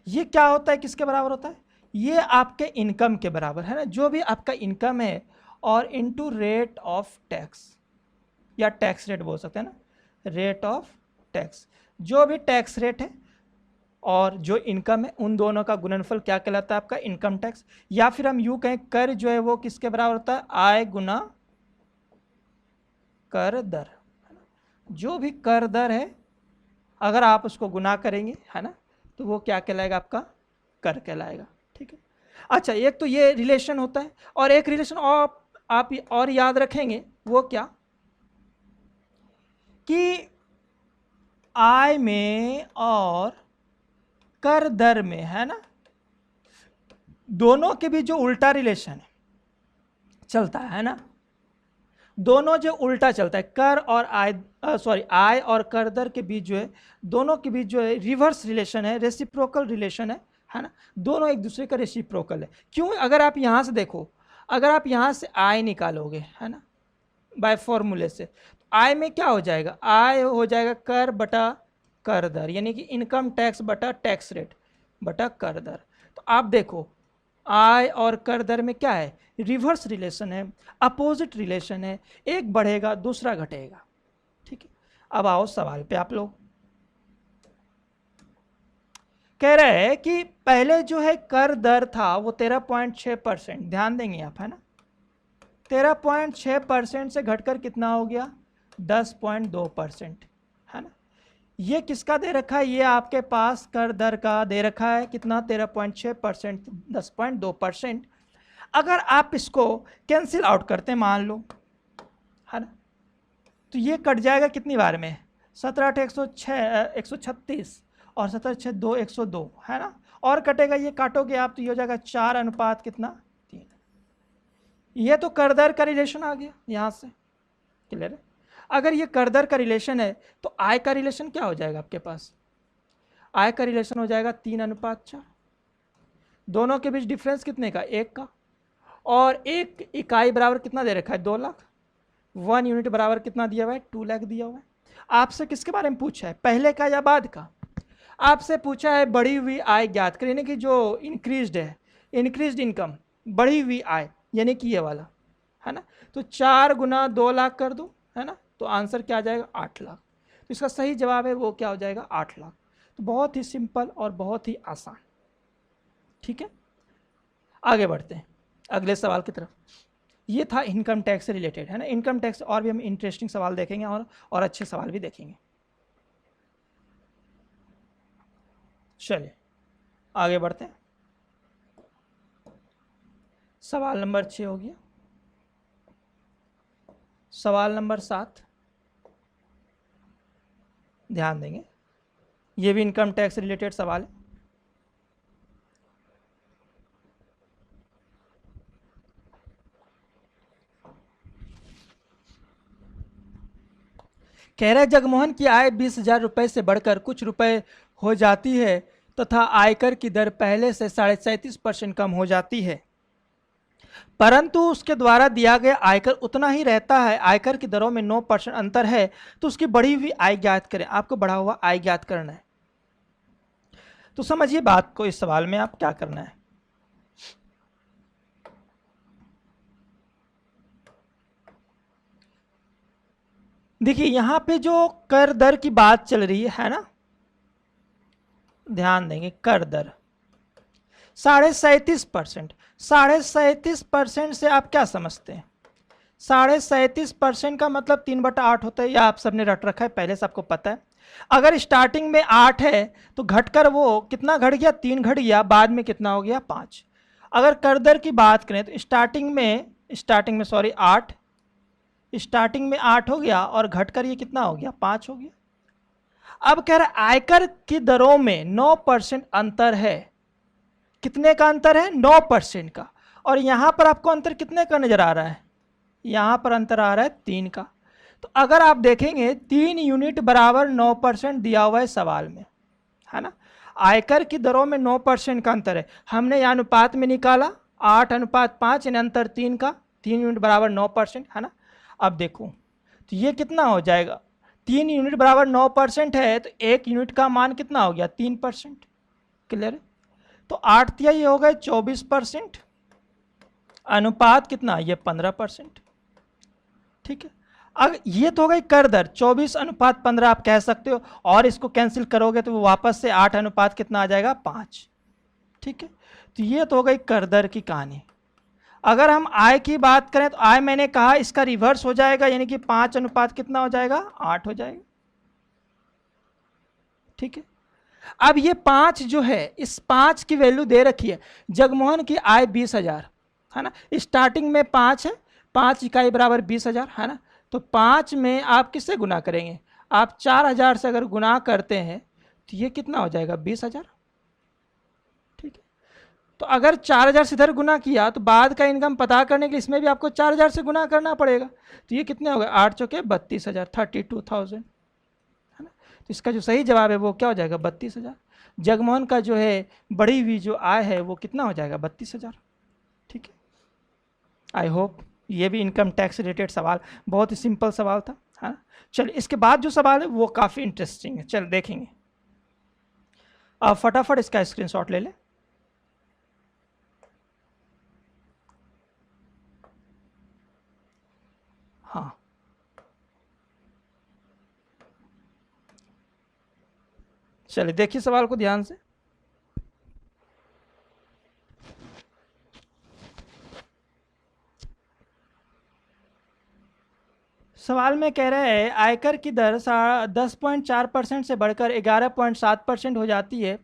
ये क्या होता है? किसके बराबर होता है? ये आपके इनकम के बराबर, है ना। जो भी आपका इनकम है और इनटू रेट ऑफ टैक्स, या टैक्स रेट बोल सकते हैं ना, रेट ऑफ टैक्स। जो भी टैक्स रेट है और जो इनकम है, उन दोनों का गुणनफल क्या कहलाता है? आपका इनकम टैक्स। या फिर हम यूं कहें, कर जो है वो किसके बराबर होता है? आय गुना कर दर। जो भी कर दर है, अगर आप उसको गुना करेंगे, है ना, तो वो क्या कहलाएगा? आपका कर कहलाएगा। ठीक है, अच्छा, एक तो ये रिलेशन होता है, और एक रिलेशन आप और याद रखेंगे, वो क्या? कि आय में और कर दर में, है ना, दोनों के बीच जो उल्टा रिलेशन है चलता है ना, दोनों जो उल्टा चलता है, कर और आय और कर दर के बीच जो है, दोनों के बीच जो है रिवर्स रिलेशन है, रेसिप्रोकल रिलेशन है ना। दोनों एक दूसरे का रेसिप्रोकल है। क्यों? अगर आप यहाँ से देखो, अगर आप यहाँ से आय निकालोगे, है ना, बाय फॉर्मूले से, तो आय में क्या हो जाएगा? आय हो जाएगा कर बटा कर दर, यानी कि इनकम टैक्स बटा टैक्स रेट बटा कर दर। तो आप देखो, आय और कर दर में क्या है? रिवर्स रिलेशन है, अपोजिट रिलेशन है, एक बढ़ेगा दूसरा घटेगा। ठीक है, अब आओ सवाल पे। आप लोग कह रहे हैं कि पहले जो है कर दर था वो 13.6%, ध्यान देंगे आप, है ना, 13.6% से घटकर कितना हो गया? 10.2%, है ना। ये किसका दे रखा है? ये आपके पास कर दर का दे रखा है, कितना? 13.6%, 10.2%। अगर आप इसको कैंसिल आउट करते हैं, मान लो है ना। तो ये कट जाएगा कितनी बार में, 17 8 136 और 17 6 2 102 है ना। और कटेगा, ये काटोगे आप तो ये हो जाएगा 4 अनुपात कितना 3। ये तो कर दर का रिलेशन आ गया यहाँ से, क्लियर है। अगर ये कर दर का रिलेशन है तो आय का रिलेशन क्या हो जाएगा आपके पास, आय का रिलेशन हो जाएगा 3 अनुपात 4। दोनों के बीच डिफरेंस कितने का, 1 का। और एक इकाई बराबर कितना दे रखा है, 2 लाख। 1 यूनिट बराबर कितना दिया हुआ है, 2 लाख दिया हुआ है। आपसे किसके बारे में पूछा है, पहले का या बाद का। आपसे पूछा है बढ़ी हुई आय ज्ञात करें, यानी कि जो इंक्रीज्ड है, इंक्रीज्ड इनकम, बढ़ी हुई आय, यानी कि ये वाला है ना। तो 4 गुना 2 लाख कर दो, है ना, तो आंसर क्या आ जाएगा, 8 लाख। तो इसका सही जवाब है वो क्या हो जाएगा, 8 लाख। तो बहुत ही सिंपल और बहुत ही आसान, ठीक है। आगे बढ़ते हैं अगले सवाल की तरफ। ये था इनकम टैक्स से रिलेटेड, है ना। इनकम टैक्स और भी हम इंटरेस्टिंग सवाल देखेंगे और अच्छे सवाल भी देखेंगे। चलिए आगे बढ़ते हैं। सवाल नंबर 6 हो गया। सवाल नंबर 7 ध्यान देंगे, ये भी इनकम टैक्स से रिलेटेड सवाल है। कह रहे जगमोहन की आय 20,000 रुपये से बढ़कर कुछ रुपए हो जाती है तथा आयकर की दर पहले से 37.5% कम हो जाती है, परंतु उसके द्वारा दिया गया आयकर उतना ही रहता है, आयकर की दरों में 9% अंतर है, तो उसकी बढ़ी हुई आय ज्ञात करें। आपको बढ़ा हुआ आय ज्ञात करना है। तो समझिए बात को, इस सवाल में आप क्या करना है। देखिए यहां पे जो कर दर की बात चल रही है ना, ध्यान देंगे, कर दर 37.5%। 37.5% से आप क्या समझते हैं, 37.5% का मतलब 3/8 होता है, या आप सबने रट रखा है पहले से, आपको पता है। अगर स्टार्टिंग में 8 है तो घटकर वो कितना घट गया, 3 घट गया, बाद में कितना हो गया, 5। अगर कर दर की बात करें तो स्टार्टिंग में सॉरी 8, स्टार्टिंग में 8 हो गया और घटकर ये कितना हो गया, 5 हो गया। अब कह रहा है आयकर की दरों में 9% अंतर है। कितने का अंतर है, 9% का। और यहां पर आपको अंतर कितने का नजर आ रहा है, यहां पर अंतर आ रहा है 3 का। तो अगर आप देखेंगे 3 यूनिट बराबर 9% दिया हुआ है सवाल में, है ना। आयकर की दरों में 9% का अंतर है, हमने यह अनुपात में निकाला 8 अनुपात 5, यानी अंतर 3 का, 3 यूनिट बराबर 9%, है ना। अब देखो तो ये कितना हो जाएगा, 3 यूनिट बराबर 9% है तो 1 यूनिट का मान कितना हो गया, 3%, क्लियर है। तो 8 तिहाई हो गए 24%, अनुपात कितना, ये 15%, ठीक है। अब ये तो हो गई कर दर, 24 अनुपात 15 आप कह सकते हो, और इसको कैंसिल करोगे तो वो वापस से 8 अनुपात कितना आ जाएगा, 5, ठीक है। तो ये तो हो गई कर दर की कहानी। अगर हम आय की बात करें तो आय मैंने कहा इसका रिवर्स हो जाएगा, यानी कि 5 अनुपात कितना हो जाएगा, 8 हो जाएगा, ठीक है। अब ये 5 जो है, इस 5 की वैल्यू दे रखी है, जगमोहन की आय 20,000, है ना। स्टार्टिंग में 5 है, 5 इकाई बराबर 20,000, है ना। तो 5 में आप किससे गुना करेंगे, आप 4,000 से अगर गुना करते हैं तो ये कितना हो जाएगा, 20,000, ठीक है। तो अगर 4,000 से इधर गुना किया तो बाद का इनकम पता करने के लिए इसमें भी आपको 4,000 से गुना करना पड़ेगा। तो ये कितने हो गए, 8 चौके 32,000, 32,000, है ना। तो इसका जो सही जवाब है वो क्या हो जाएगा, 32,000। जगमोहन का जो है बढ़ी हुई जो आय है वो कितना हो जाएगा, 32,000, ठीक है। आई होप ये भी इनकम टैक्स रिलेटेड सवाल, बहुत ही सिंपल सवाल था, है ना। चलिए इसके बाद जो सवाल है वो काफ़ी इंटरेस्टिंग है, चल देखेंगे। आप फटाफट इसका स्क्रीनशॉट ले लें। हाँ चलिए देखिए सवाल को ध्यान से। सवाल में कह रहा है आयकर की दर 10.4% से बढ़कर 11.7% हो जाती है,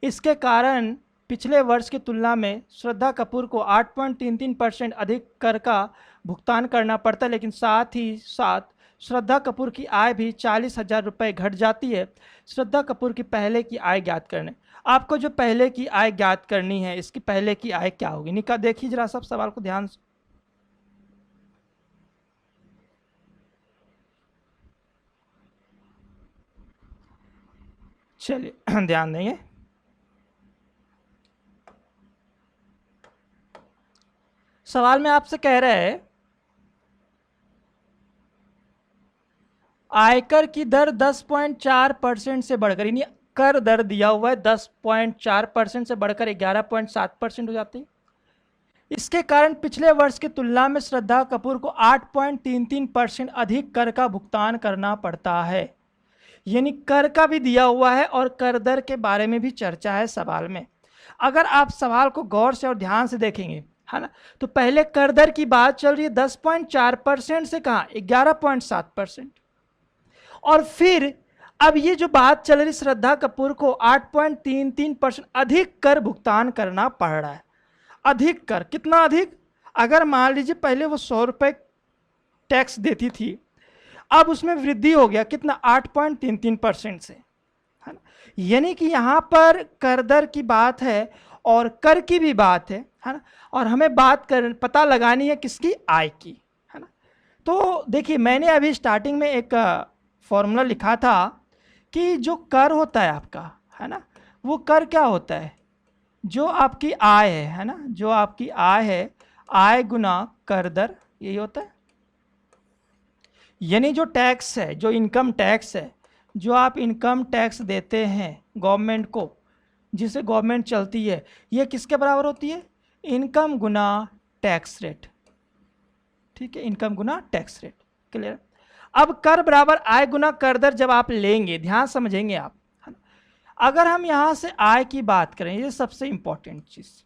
इसके कारण पिछले वर्ष की तुलना में श्रद्धा कपूर को 8.33% अधिक कर का भुगतान करना पड़ता है, लेकिन साथ ही साथ श्रद्धा कपूर की आय भी 40,000 रुपये घट जाती है। श्रद्धा कपूर की पहले की आय ज्ञात करने, आपको जो पहले की आय ज्ञात करनी है, इसकी पहले की आय क्या होगी? निका देखिए जरा सब सवाल को ध्यान से। चलिए ध्यान देंगे। सवाल में आपसे कह रहा है आयकर की दर 10.4% से बढ़कर, यानी कर दर दिया हुआ है 10.4% से बढ़कर 11.7% हो जाती है। इसके कारण पिछले वर्ष की तुलना में श्रद्धा कपूर को 8.33% अधिक कर का भुगतान करना पड़ता है। यानी कर का भी दिया हुआ है और कर दर के बारे में भी चर्चा है सवाल में। अगर आप सवाल को गौर से और ध्यान से देखेंगे, है ना, तो पहले कर दर की बात चल रही है 10.4% से कहाँ 11.7%, और फिर अब ये जो बात चल रही श्रद्धा कपूर को 8.33% अधिक कर भुगतान करना पड़ रहा है। अधिक कर, कितना अधिक? अगर मान लीजिए पहले वो 100 रुपये टैक्स देती थी, अब उसमें वृद्धि हो गया कितना 8.33% से, है ना। यानी कि यहाँ पर कर दर की बात है और कर की भी बात है ना, और हमें पता लगानी है किसकी? आय की, है ना। तो देखिए मैंने अभी स्टार्टिंग में एक फॉर्मूला लिखा था कि जो कर होता है आपका, है ना, वो कर क्या होता है? जो आपकी आय है ना, जो आपकी आय है, आय गुना कर दर, यही होता है। यानी जो टैक्स है, जो इनकम टैक्स है, जो आप इनकम टैक्स देते हैं गवर्नमेंट को, जिसे गवर्नमेंट चलती है, ये किसके बराबर होती है? इनकम गुना टैक्स रेट। ठीक है, इनकम गुना टैक्स रेट। क्लियर? अब कर बराबर आय गुना कर दर जब आप लेंगे, ध्यान समझेंगे आप, अगर हम यहाँ से आय की बात करें, ये सबसे इंपॉर्टेंट चीज़,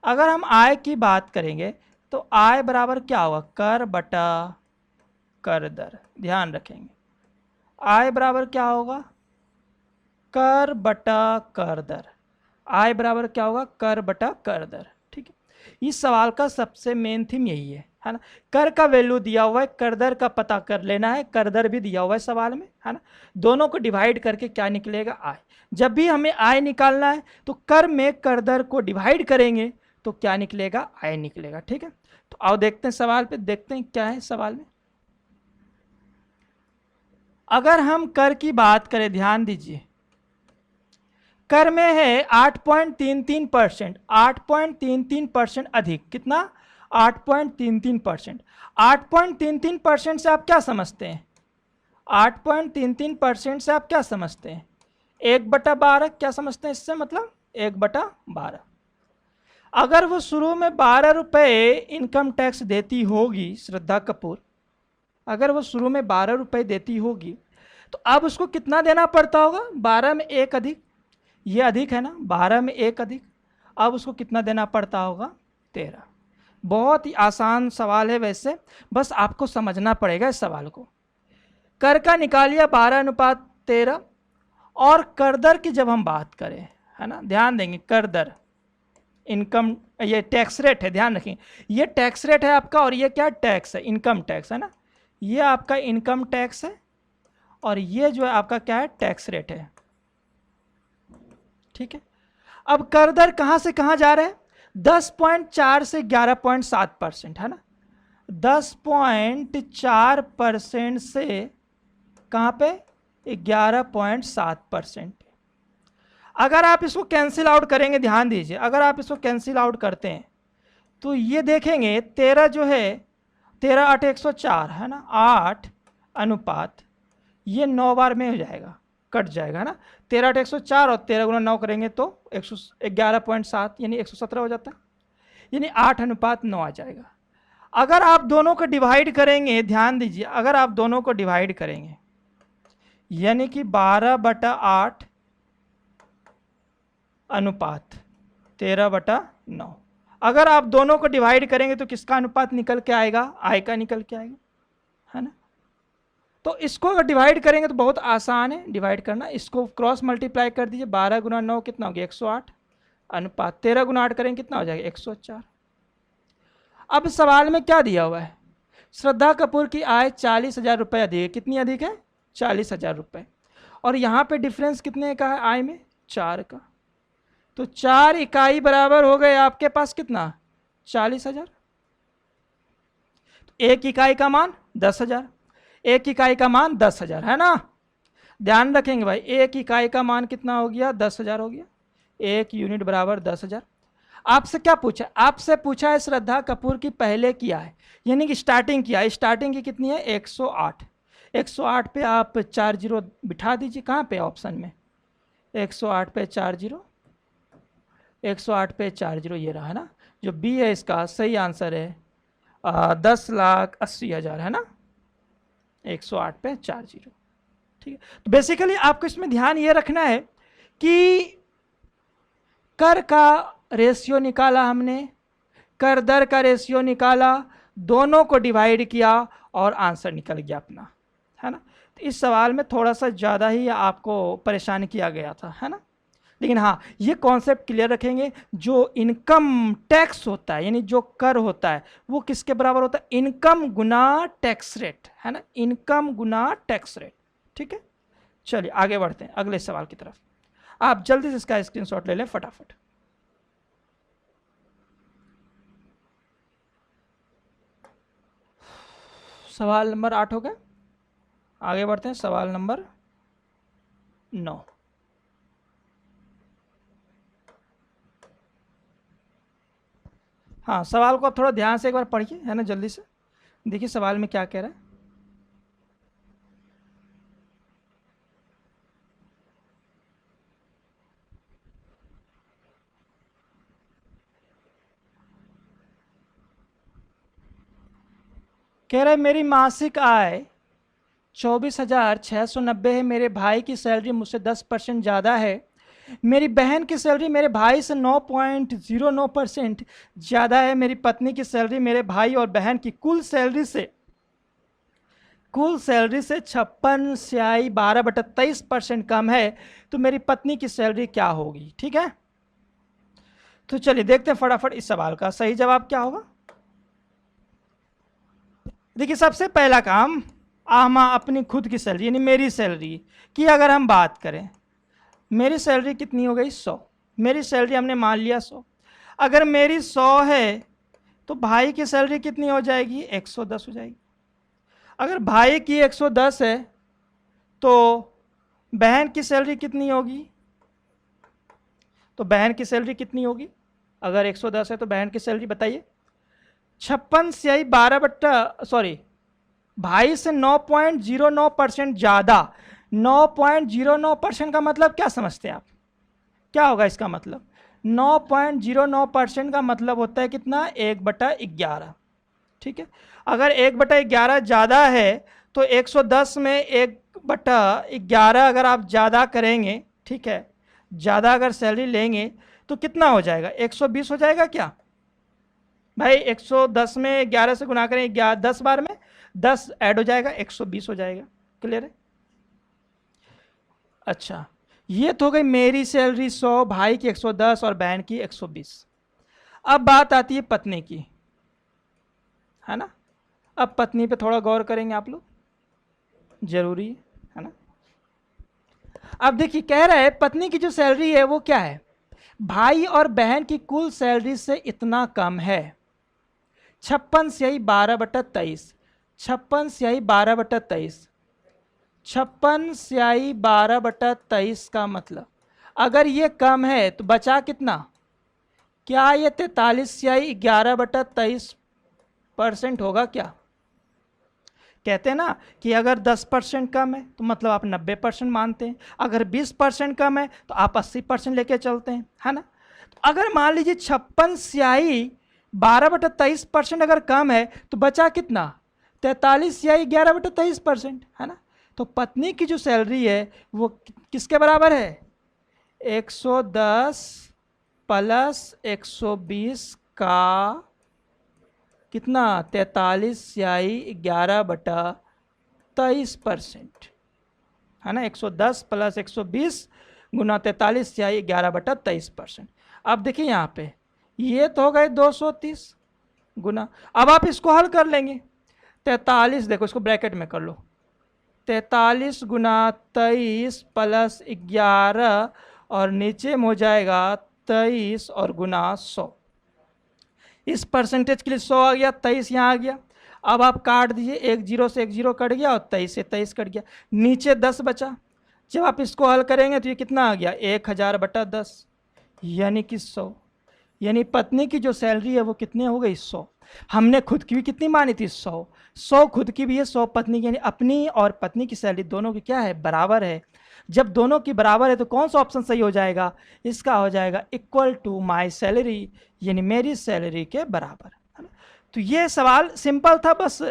अगर हम आय की बात करेंगे तो आय बराबर क्या होगा? कर बटा कर दर। ध्यान रखेंगे, आय बराबर क्या होगा? कर बटा कर दर। आय बराबर क्या होगा? कर बटा कर दर। ठीक है, इस सवाल का सबसे मेन थीम यही है ना। कर का वैल्यू दिया हुआ है, कर दर का पता कर लेना है, कर दर भी दिया हुआ है सवाल में, है ना। दोनों को डिवाइड करके क्या निकलेगा? आय। जब भी हमें आय निकालना है तो कर में कर दर को डिवाइड करेंगे तो क्या निकलेगा? आय निकलेगा। ठीक है, तो आओ देखते हैं सवाल पे, देखते हैं क्या है सवाल में। अगर हम कर की बात करें, ध्यान दीजिए, कर में है 8.33%, 8.33% अधिक, कितना? 8.33%। 8.33% से आप क्या समझते हैं? 8.33% से आप क्या समझते हैं? 1/12 क्या समझते हैं इससे? मतलब 1/12। अगर वो शुरू में 12 रुपये इनकम टैक्स देती होगी श्रद्धा कपूर, अगर वो शुरू में 12 रुपये देती होगी, तो अब उसको कितना देना पड़ता होगा? 12 में 1 अधिक, ये अधिक है ना, 12 में 1 अधिक, अब उसको कितना देना पड़ता होगा? 13। बहुत ही आसान सवाल है वैसे, बस आपको समझना पड़ेगा इस सवाल को। कर का निकालिए 12:13, और कर दर की जब हम बात करें, है ना, ध्यान देंगे, कर दर इनकम, ये टैक्स रेट है, ध्यान रखें, ये टैक्स रेट है आपका, और ये क्या? टैक्स है, इनकम टैक्स, है ना। ये आपका इनकम टैक्स है और ये जो है आपका क्या है? टैक्स रेट है। ठीक है, अब कर दर कहां से कहां जा रहा है? 10.4 से 11.7%, है ना। 10.4% से कहां पे? 11.7%। अगर आप इसको कैंसिल आउट करेंगे, ध्यान दीजिए, अगर आप इसको कैंसिल आउट करते हैं तो ये देखेंगे 13 जो है, 13 8 104, है ना, 8 अनुपात, ये 9 बार में हो जाएगा, कट जाएगा, है ना। 13 8 104 और 13 गुना 9 करेंगे तो 11.7 यानी 117 हो जाता है, यानी 8:9 आ जाएगा। अगर आप दोनों को डिवाइड करेंगे, ध्यान दीजिए, अगर आप दोनों को डिवाइड करेंगे यानी कि 12/8 अनुपात 13/9, अगर आप दोनों को डिवाइड करेंगे तो किसका अनुपात निकल के आएगा? आय का निकल के आएगा, है ना। तो इसको अगर डिवाइड करेंगे तो बहुत आसान है डिवाइड करना, इसको क्रॉस मल्टीप्लाई कर दीजिए, 12 गुना 9 कितना हो गया? 108, अनुपात 13 गुना 8 करेंगे कितना हो जाएगा 104। अब सवाल में क्या दिया हुआ है, श्रद्धा कपूर की आय 40,000 रुपये अधिक है। कितनी अधिक है 40,000 रुपये, और यहाँ पे डिफरेंस कितने का है आय में 4 का, तो 4 इकाई बराबर हो गए आपके पास कितना 40,000। तो एक इकाई का मान 10,000, एक इकाई का मान 10,000 है ना, ध्यान रखेंगे भाई, एक इकाई का मान कितना हो गया 10,000 हो गया, एक यूनिट बराबर 10,000। आपसे क्या पूछा, आपसे पूछा है श्रद्धा कपूर की पहले किया है, यानी कि स्टार्टिंग किया है, स्टार्टिंग की कितनी है 108, 108 पे आप 4 जीरो बिठा दीजिए, कहाँ पे ऑप्शन में 108 पे 4 जीरो, 108 पे 4 जीरो ये रहा है ना, जो बी है इसका सही आंसर है 10,80,000 है ना, 108 पे 4 जीरो। ठीक है, तो बेसिकली आपको इसमें ध्यान ये रखना है कि कर का रेशियो निकाला हमने, कर दर का रेशियो निकाला, दोनों को डिवाइड किया और आंसर निकल गया अपना, है ना। तो इस सवाल में थोड़ा सा ज़्यादा ही आपको परेशान किया गया था, है ना, लेकिन हाँ ये कॉन्सेप्ट क्लियर रखेंगे, जो इनकम टैक्स होता है यानी जो कर होता है वो किसके बराबर होता है, इनकम गुना टैक्स रेट, है ना, इनकम गुना टैक्स रेट। ठीक है, चलिए आगे बढ़ते हैं अगले सवाल की तरफ, आप जल्दी से इसका स्क्रीनशॉट ले लें फटाफट। सवाल नंबर 8 हो गया, आगे बढ़ते हैं सवाल नंबर 9। हाँ सवाल को आप थोड़ा ध्यान से एक बार पढ़िए, है ना, जल्दी से देखिए सवाल में क्या कह रहा है। कह रहा है मेरी मासिक आय 24,690 है, मेरे भाई की सैलरी मुझसे 10% ज़्यादा है, मेरी बहन की सैलरी मेरे भाई से 9.09% ज़्यादा है, मेरी पत्नी की सैलरी मेरे भाई और बहन की कुल सैलरी से 56/12/23% कम है, तो मेरी पत्नी की सैलरी क्या होगी। ठीक है, तो चलिए देखते हैं फटाफट इस सवाल का सही जवाब क्या होगा। देखिए सबसे पहला काम, अपनी खुद की सैलरी यानी मेरी सैलरी की अगर हम बात करें, मेरी सैलरी कितनी हो गई 100, मेरी सैलरी हमने मान लिया 100, अगर मेरी 100 है तो भाई की सैलरी कितनी हो जाएगी 110 हो जाएगी, अगर भाई की 110 है तो बहन की सैलरी कितनी होगी, तो बहन की सैलरी कितनी होगी, अगर 110 है तो बहन की सैलरी बताइए 56/12 भाई से 9.09% ज़्यादा, 9.09% का मतलब क्या समझते हैं आप, क्या होगा इसका मतलब, 9.09% का मतलब होता है कितना 1/11। ठीक है, अगर 1/11 ज़्यादा है तो 110 में 1/11 अगर आप ज़्यादा करेंगे, ठीक है, ज़्यादा अगर सैलरी लेंगे तो कितना हो जाएगा 120 हो जाएगा क्या भाई, 110 में 11 से गुना करें 10 बार में 10 ऐड हो जाएगा 120 हो जाएगा, क्लियर है। अच्छा ये तो हो गई मेरी सैलरी 100, भाई की 110 और बहन की 120। अब बात आती है पत्नी की, है ना, अब पत्नी पे थोड़ा गौर करेंगे आप लोग, जरूरी है ना। अब देखिए कह रहा है पत्नी की जो सैलरी है वो क्या है, भाई और बहन की कुल सैलरी से इतना कम है, 56/12/23, 56/12/23, 56/12/23 का मतलब अगर ये कम है तो बचा कितना, क्या ये 43/11/23% होगा क्या, कहते हैं ना कि अगर 10% कम है तो मतलब आप 90% मानते हैं, अगर 20% कम है तो आप 80% लेके चलते हैं, है ना। तो अगर मान लीजिए 56/12/23% अगर कम है तो बचा कितना 43/11/23%, है ना। तो पत्नी की जो सैलरी है वो किसके बराबर है 110 प्लस 120 का कितना 43/11/23%, है ना, 110 प्लस 120 गुना 43 से आई 11/23%। अब देखिए यहाँ पे ये तो हो गए 230 गुना, अब आप इसको हल कर लेंगे। 43, देखो इसको ब्रैकेट में कर लो, 43 गुना 23 प्लस 11 और नीचे में हो जाएगा 23 और गुना 100। इस परसेंटेज के लिए 100 आ गया, 23 यहाँ आ गया। अब आप काट दीजिए, एक जीरो से एक जीरो कट गया और 23 से 23 कट गया, नीचे 10 बचा। जब आप इसको हल करेंगे तो ये कितना आ गया 1000/10 यानी कि 100। यानी पत्नी की जो सैलरी है वो कितनी हो गई 100। हमने खुद की भी कितनी मानी थी 100, 100 खुद की भी है 100 पत्नी की, यानी अपनी और पत्नी की सैलरी दोनों की क्या है बराबर है। जब दोनों की बराबर है तो कौन सा ऑप्शन सही हो जाएगा, इसका हो जाएगा इक्वल टू माई सैलरी, यानी मेरी सैलरी के बराबर, है ना। तो ये सवाल सिंपल था, बस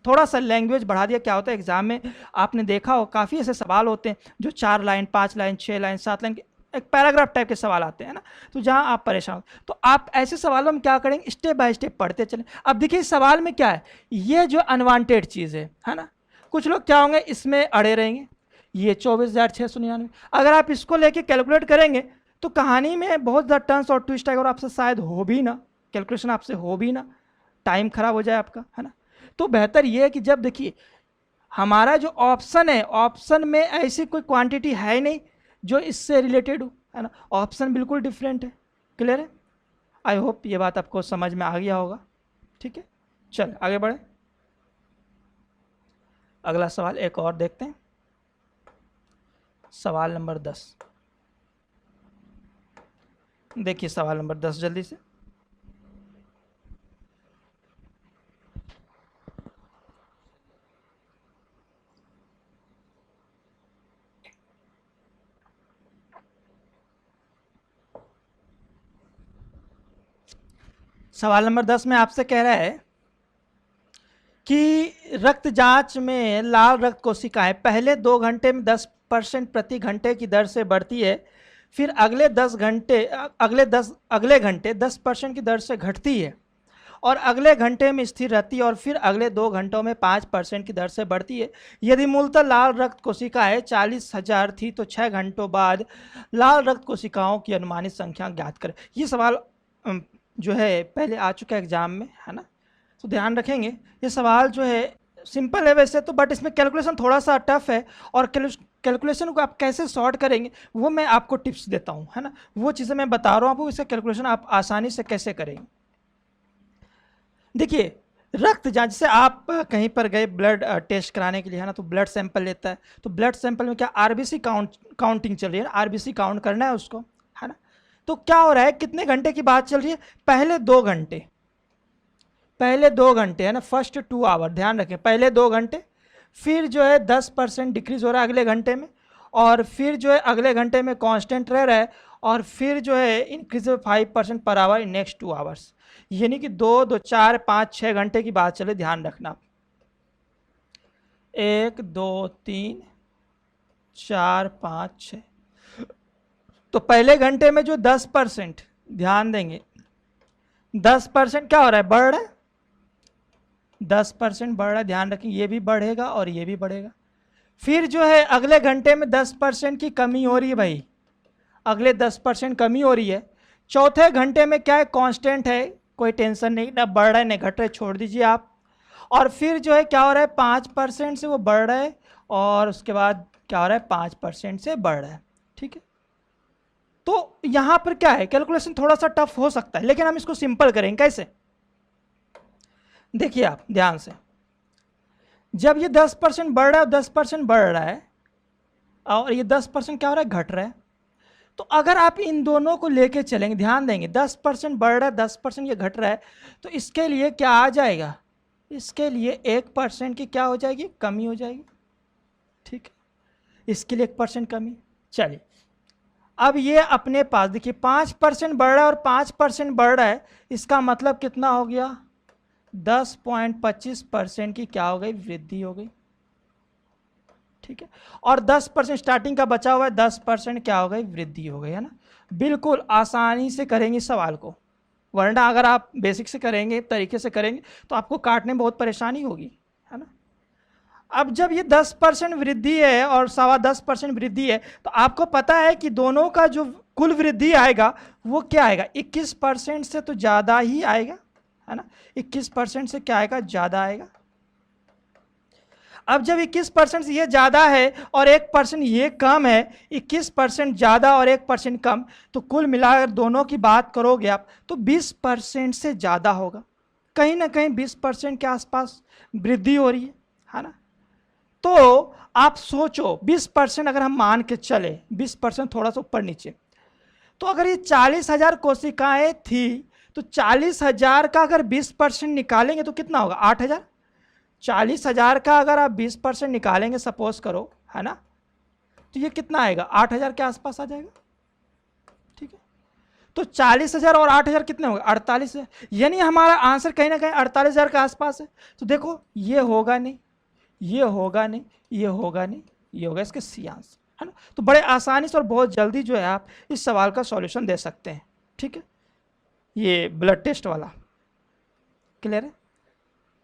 थोड़ा सा लैंग्वेज बढ़ा दिया। क्या होता है एग्जाम में आपने देखा हो काफ़ी ऐसे सवाल होते हैं जो 4 लाइन 5 लाइन 6 लाइन 7 लाइन एक पैराग्राफ टाइप के सवाल आते हैं ना, तो जहां आप परेशान हो तो आप ऐसे सवालों में क्या करेंगे, स्टेप बाय स्टेप पढ़ते चलें। अब देखिए सवाल में क्या है, ये जो अनवांटेड चीज़ है ना, कुछ लोग क्या होंगे इसमें अड़े रहेंगे। ये 24,699, अगर आप इसको लेके कैलकुलेट करेंगे तो कहानी में बहुत ज़्यादा टर्न्स और ट्विस्ट आएगा और आपसे शायद हो भी ना, कैलकुलेशन आपसे हो भी ना, टाइम खराब हो जाए आपका, है ना। तो बेहतर ये है कि जब देखिए हमारा जो ऑप्शन है, ऑप्शन में ऐसी कोई क्वांटिटी है नहीं जो इससे रिलेटेड हो, है ना, ऑप्शन बिल्कुल डिफरेंट है। क्लियर है? आई होप ये बात आपको समझ में आ गया होगा। ठीक है, चल आगे बढ़े, अगला सवाल एक और देखते हैं, सवाल नंबर 10। देखिए सवाल नंबर 10 जल्दी से। सवाल नंबर 10 में आपसे कह रहा है कि रक्त जांच में लाल रक्त कोशिकाएं पहले 2 घंटे में 10% प्रति घंटे की दर से बढ़ती है, फिर अगले घंटे 10% की दर से घटती है और अगले घंटे में स्थिर रहती है और फिर अगले 2 घंटों में 5% की दर से बढ़ती है। यदि मूलतः लाल रक्त कोशिकाएं 40,000 थी तो 6 घंटों बाद लाल रक्त कोशिकाओं की अनुमानित संख्या ज्ञात करें। ये सवाल जो है पहले आ चुका है एग्जाम में, है ना, तो ध्यान रखेंगे। ये सवाल जो है सिंपल है वैसे तो, बट इसमें कैलकुलेशन थोड़ा सा टफ है और कैलकुलेशन को आप कैसे सॉर्ट करेंगे वो मैं आपको टिप्स देता हूँ, है ना, वो चीज़ें मैं बता रहा हूँ आपको, इसका कैलकुलेशन आप आसानी से कैसे करेंगे। देखिए रक्त जांच, जैसे आप कहीं पर गए ब्लड टेस्ट कराने के लिए, है ना, तो ब्लड सैंपल लेता है, तो ब्लड सैंपल में क्या आरबीसी काउंटिंग चल रही है, आरबीसी काउंट करना है उसको, है ना। तो क्या हो रहा है, कितने घंटे की बात चल रही है, पहले 2 घंटे, पहले 2 घंटे, है ना, फर्स्ट 2 आवर, ध्यान रखें पहले 2 घंटे, फिर जो है 10% डिक्रीज हो रहा है अगले घंटे में, और फिर जो है अगले घंटे में कांस्टेंट रह रहा है, और फिर जो है increase 5% per hour in next 2 hours. यानी कि 2, 2, 4, 5, 6 घंटे की बात चले, ध्यान रखना। 1, 2, 3, 4, 5, 6, तो पहले घंटे में जो 10%, ध्यान देंगे 10% क्या हो रहा है, बढ़ रहा है, 10% बढ़ रहा है, ध्यान रखें, ये भी बढ़ेगा और ये भी बढ़ेगा। फिर जो है अगले घंटे में 10% की कमी हो रही है भाई, अगले 10% कमी हो रही है। चौथे घंटे में क्या है, कांस्टेंट है, कोई टेंशन नहीं, ना बढ़ रहा है ना घट रहा है, छोड़ दीजिए आप। और फिर जो है क्या हो रहा है, 5% से वो बढ़ रहा है और उसके बाद क्या हो रहा है, 5% से बढ़ रहा है। ठीक है, तो यहां पर क्या है, कैलकुलेशन थोड़ा सा टफ हो सकता है लेकिन हम इसको सिंपल करेंगे। कैसे, देखिए आप ध्यान से, जब ये 10% बढ़ रहा है और 10% बढ़ रहा है और ये 10% क्या हो रहा है, घट रहा है, तो अगर आप इन दोनों को लेके चलेंगे, ध्यान देंगे 10% बढ़ रहा है 10% ये घट रहा है, तो इसके लिए क्या आ जाएगा, इसके लिए 1% की क्या हो जाएगी, कमी हो जाएगी। ठीक है, इसके लिए 1% कमी। चलिए अब ये अपने पास देखिए 5% बढ़ रहा है और 5% बढ़ रहा है, इसका मतलब कितना हो गया, 10.25% की क्या हो गई, वृद्धि हो गई। ठीक है, और 10% स्टार्टिंग का बचा हुआ है, 10% क्या हो गई, वृद्धि हो गई, है ना। बिल्कुल आसानी से करेंगे सवाल को, वरना अगर आप बेसिक से करेंगे, तरीके से करेंगे तो आपको काटने में बहुत परेशानी होगी, है ना। अब जब ये 10% वृद्धि है और 10.25% वृद्धि है, तो आपको पता है कि दोनों का जो कुल वृद्धि आएगा वो क्या आएगा, 21% से तो ज़्यादा ही आएगा, है ना। 21% से क्या आएगा, ज़्यादा आएगा। अब जब 21% ये ज़्यादा है और 1% ये कम है, 21% ज़्यादा और 1% कम, तो कुल मिलाकर दोनों की बात करोगे आप तो 20% से ज़्यादा होगा, कहीं ना कहीं 20% के आसपास वृद्धि हो रही है ना। तो आप सोचो 20% अगर हम मान के चले, 20% थोड़ा सा ऊपर नीचे, तो अगर ये 40,000 कोशिकाएं थी तो 40,000 का अगर 20% निकालेंगे तो कितना होगा, 8,000। 40,000 का अगर आप 20% निकालेंगे सपोज करो, है ना, तो ये कितना आएगा, 8,000 के आसपास आ जाएगा। ठीक है, तो 40,000 और 8,000 कितने होंगे, 48,000, यानी हमारा आंसर कहीं ना कहीं 48,000 के आसपास है। तो देखो ये होगा नहीं, ये होगा नहीं, ये होगा नहीं, ये होगा, इसके सी आंसर, है ना। तो बड़े आसानी से और बहुत जल्दी जो है आप इस सवाल का सॉल्यूशन दे सकते हैं। ठीक है, ये ब्लड टेस्ट वाला क्लियर है,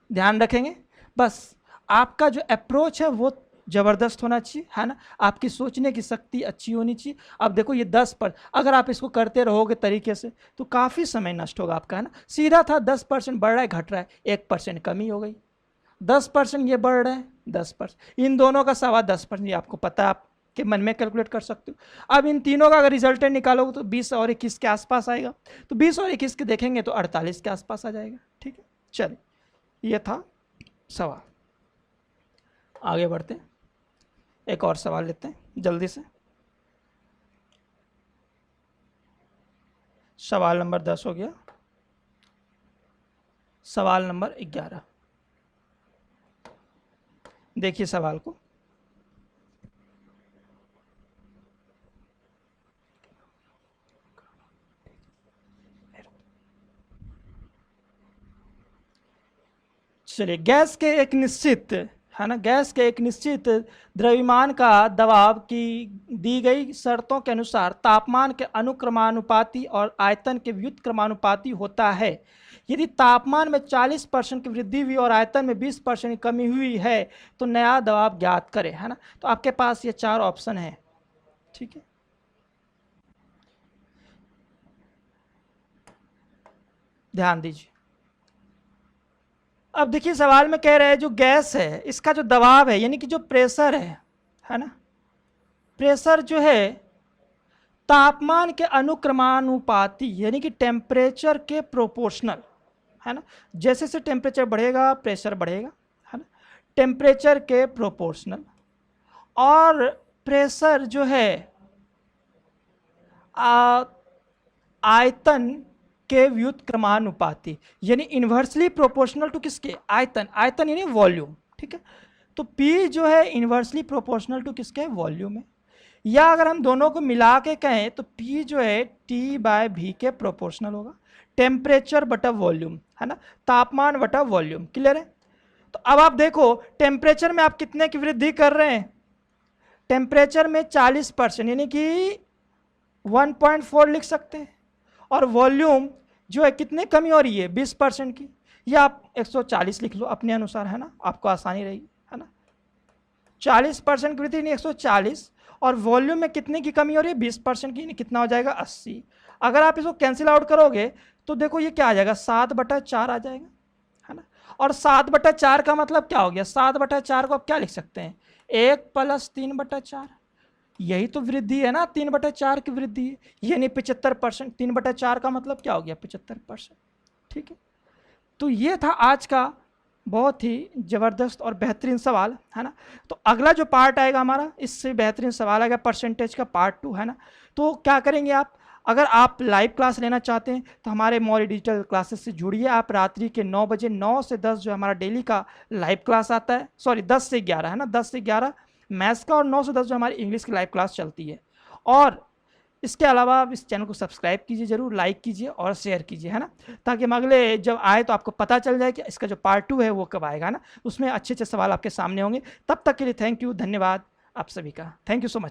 ध्यान रखेंगे। बस आपका जो अप्रोच है वो ज़बरदस्त होना चाहिए, है ना, आपकी सोचने की शक्ति अच्छी होनी चाहिए। अब देखो ये 10%, अगर आप इसको करते रहोगे तरीके से तो काफ़ी समय नष्ट होगा आपका, है ना। सीधा था 10% बढ़ रहा है घट रहा है, 1% कमी हो गई, 10% ये बढ़ रहा है, 10%, इन दोनों का 10.25%, ये आपको पता है, आपके मन में कैलकुलेट कर सकते हो। अब इन तीनों का अगर रिजल्टेंट निकालोगे तो 20 और 21 के आसपास आएगा, तो 20 और 21 के देखेंगे तो 48 के आसपास आ जाएगा। ठीक है, चलिए ये था सवाल, आगे बढ़ते हैं, एक और सवाल लेते हैं जल्दी से। सवाल नंबर 10 हो गया, सवाल नंबर 11, देखिए सवाल को। चलिए, गैस के एक निश्चित, है ना, गैस के एक निश्चित द्रव्यमान का दबाव की दी गई शर्तों के अनुसार तापमान के अनुक्रमानुपाती और आयतन के व्युत्क्रमानुपाती होता है। यदि तापमान में 40% की वृद्धि हुई और आयतन में 20% की कमी हुई है तो नया दबाव ज्ञात करें, है ना। तो आपके पास ये 4 ऑप्शन है। ठीक है, ध्यान दीजिए। अब देखिए सवाल में कह रहे हैं जो गैस है इसका जो दबाव है, यानी कि जो प्रेशर है ना, प्रेशर जो है तापमान के अनुक्रमानुपाती, यानी कि टेम्परेचर के प्रोपोर्शनल, है ना। जैसे जैसे टेम्परेचर बढ़ेगा प्रेशर बढ़ेगा, है ना, टेम्परेचर के प्रोपोर्शनल। और प्रेशर जो है आयतन के व्युत्क्रमानुपाती, यानी इन्वर्सली प्रोपोर्शनल टू किसके, आयतन, आयतन यानी वॉल्यूम। ठीक है, तो P जो है इन्वर्सली प्रोपोर्शनल टू किसके, वॉल्यूम है। या अगर हम दोनों को मिला के कहें तो P जो है T/V के प्रोपोर्शनल होगा, टेम्परेचर बटा वॉल्यूम, है ना, तापमान बटा वॉल्यूम। क्लियर है। तो अब आप देखो टेम्परेचर में आप कितने की वृद्धि कर रहे हैं, टेम्परेचर में 40%, यानी कि 1.4 लिख सकते हैं, और वॉल्यूम जो है कितने कमी हो रही है, 20% की, या आप 140 लिख लो अपने अनुसार, है ना, आपको आसानी रहेगी, है ना। 40% की वृद्धि, 140, और वॉल्यूम में कितने की कमी हो रही है, 20% की, कितना हो जाएगा, 80। अगर आप इसको कैंसिल आउट करोगे तो देखो ये क्या आ जाएगा, 7/4 आ जाएगा, है ना। और 7/4 का मतलब क्या हो गया, 7/4 को आप क्या लिख सकते हैं, 1 + 3/4, यही तो वृद्धि है ना, 3/4 की वृद्धि है, यानी 75%। 3/4 का मतलब क्या हो गया, 75%। ठीक है, तो ये था आज का बहुत ही ज़बरदस्त और बेहतरीन सवाल, है ना। तो अगला जो पार्ट आएगा हमारा, इससे बेहतरीन सवाल आएगा परसेंटेज का पार्ट 2, है ना। तो क्या करेंगे आप, अगर आप लाइव क्लास लेना चाहते हैं तो हमारे मौर्य डिजिटल क्लासेस से जुड़िए। आप रात्रि के 9 बजे, 9 से 10 जो हमारा डेली का लाइव क्लास आता है, सॉरी 10 से 11, है ना, 10 से 11 मैथ्स का, और 9 से 10 जो हमारी इंग्लिश की लाइव क्लास चलती है। और इसके अलावा आप इस चैनल को सब्सक्राइब कीजिए जरूर, लाइक कीजिए और शेयर कीजिए, है ना, ताकि हम अगले जब आए तो आपको पता चल जाए कि इसका जो पार्ट 2 है वो कब आएगा, ना, उसमें अच्छे अच्छे सवाल आपके सामने होंगे। तब तक के लिए थैंक यू, धन्यवाद आप सभी का, थैंक यू सो मच।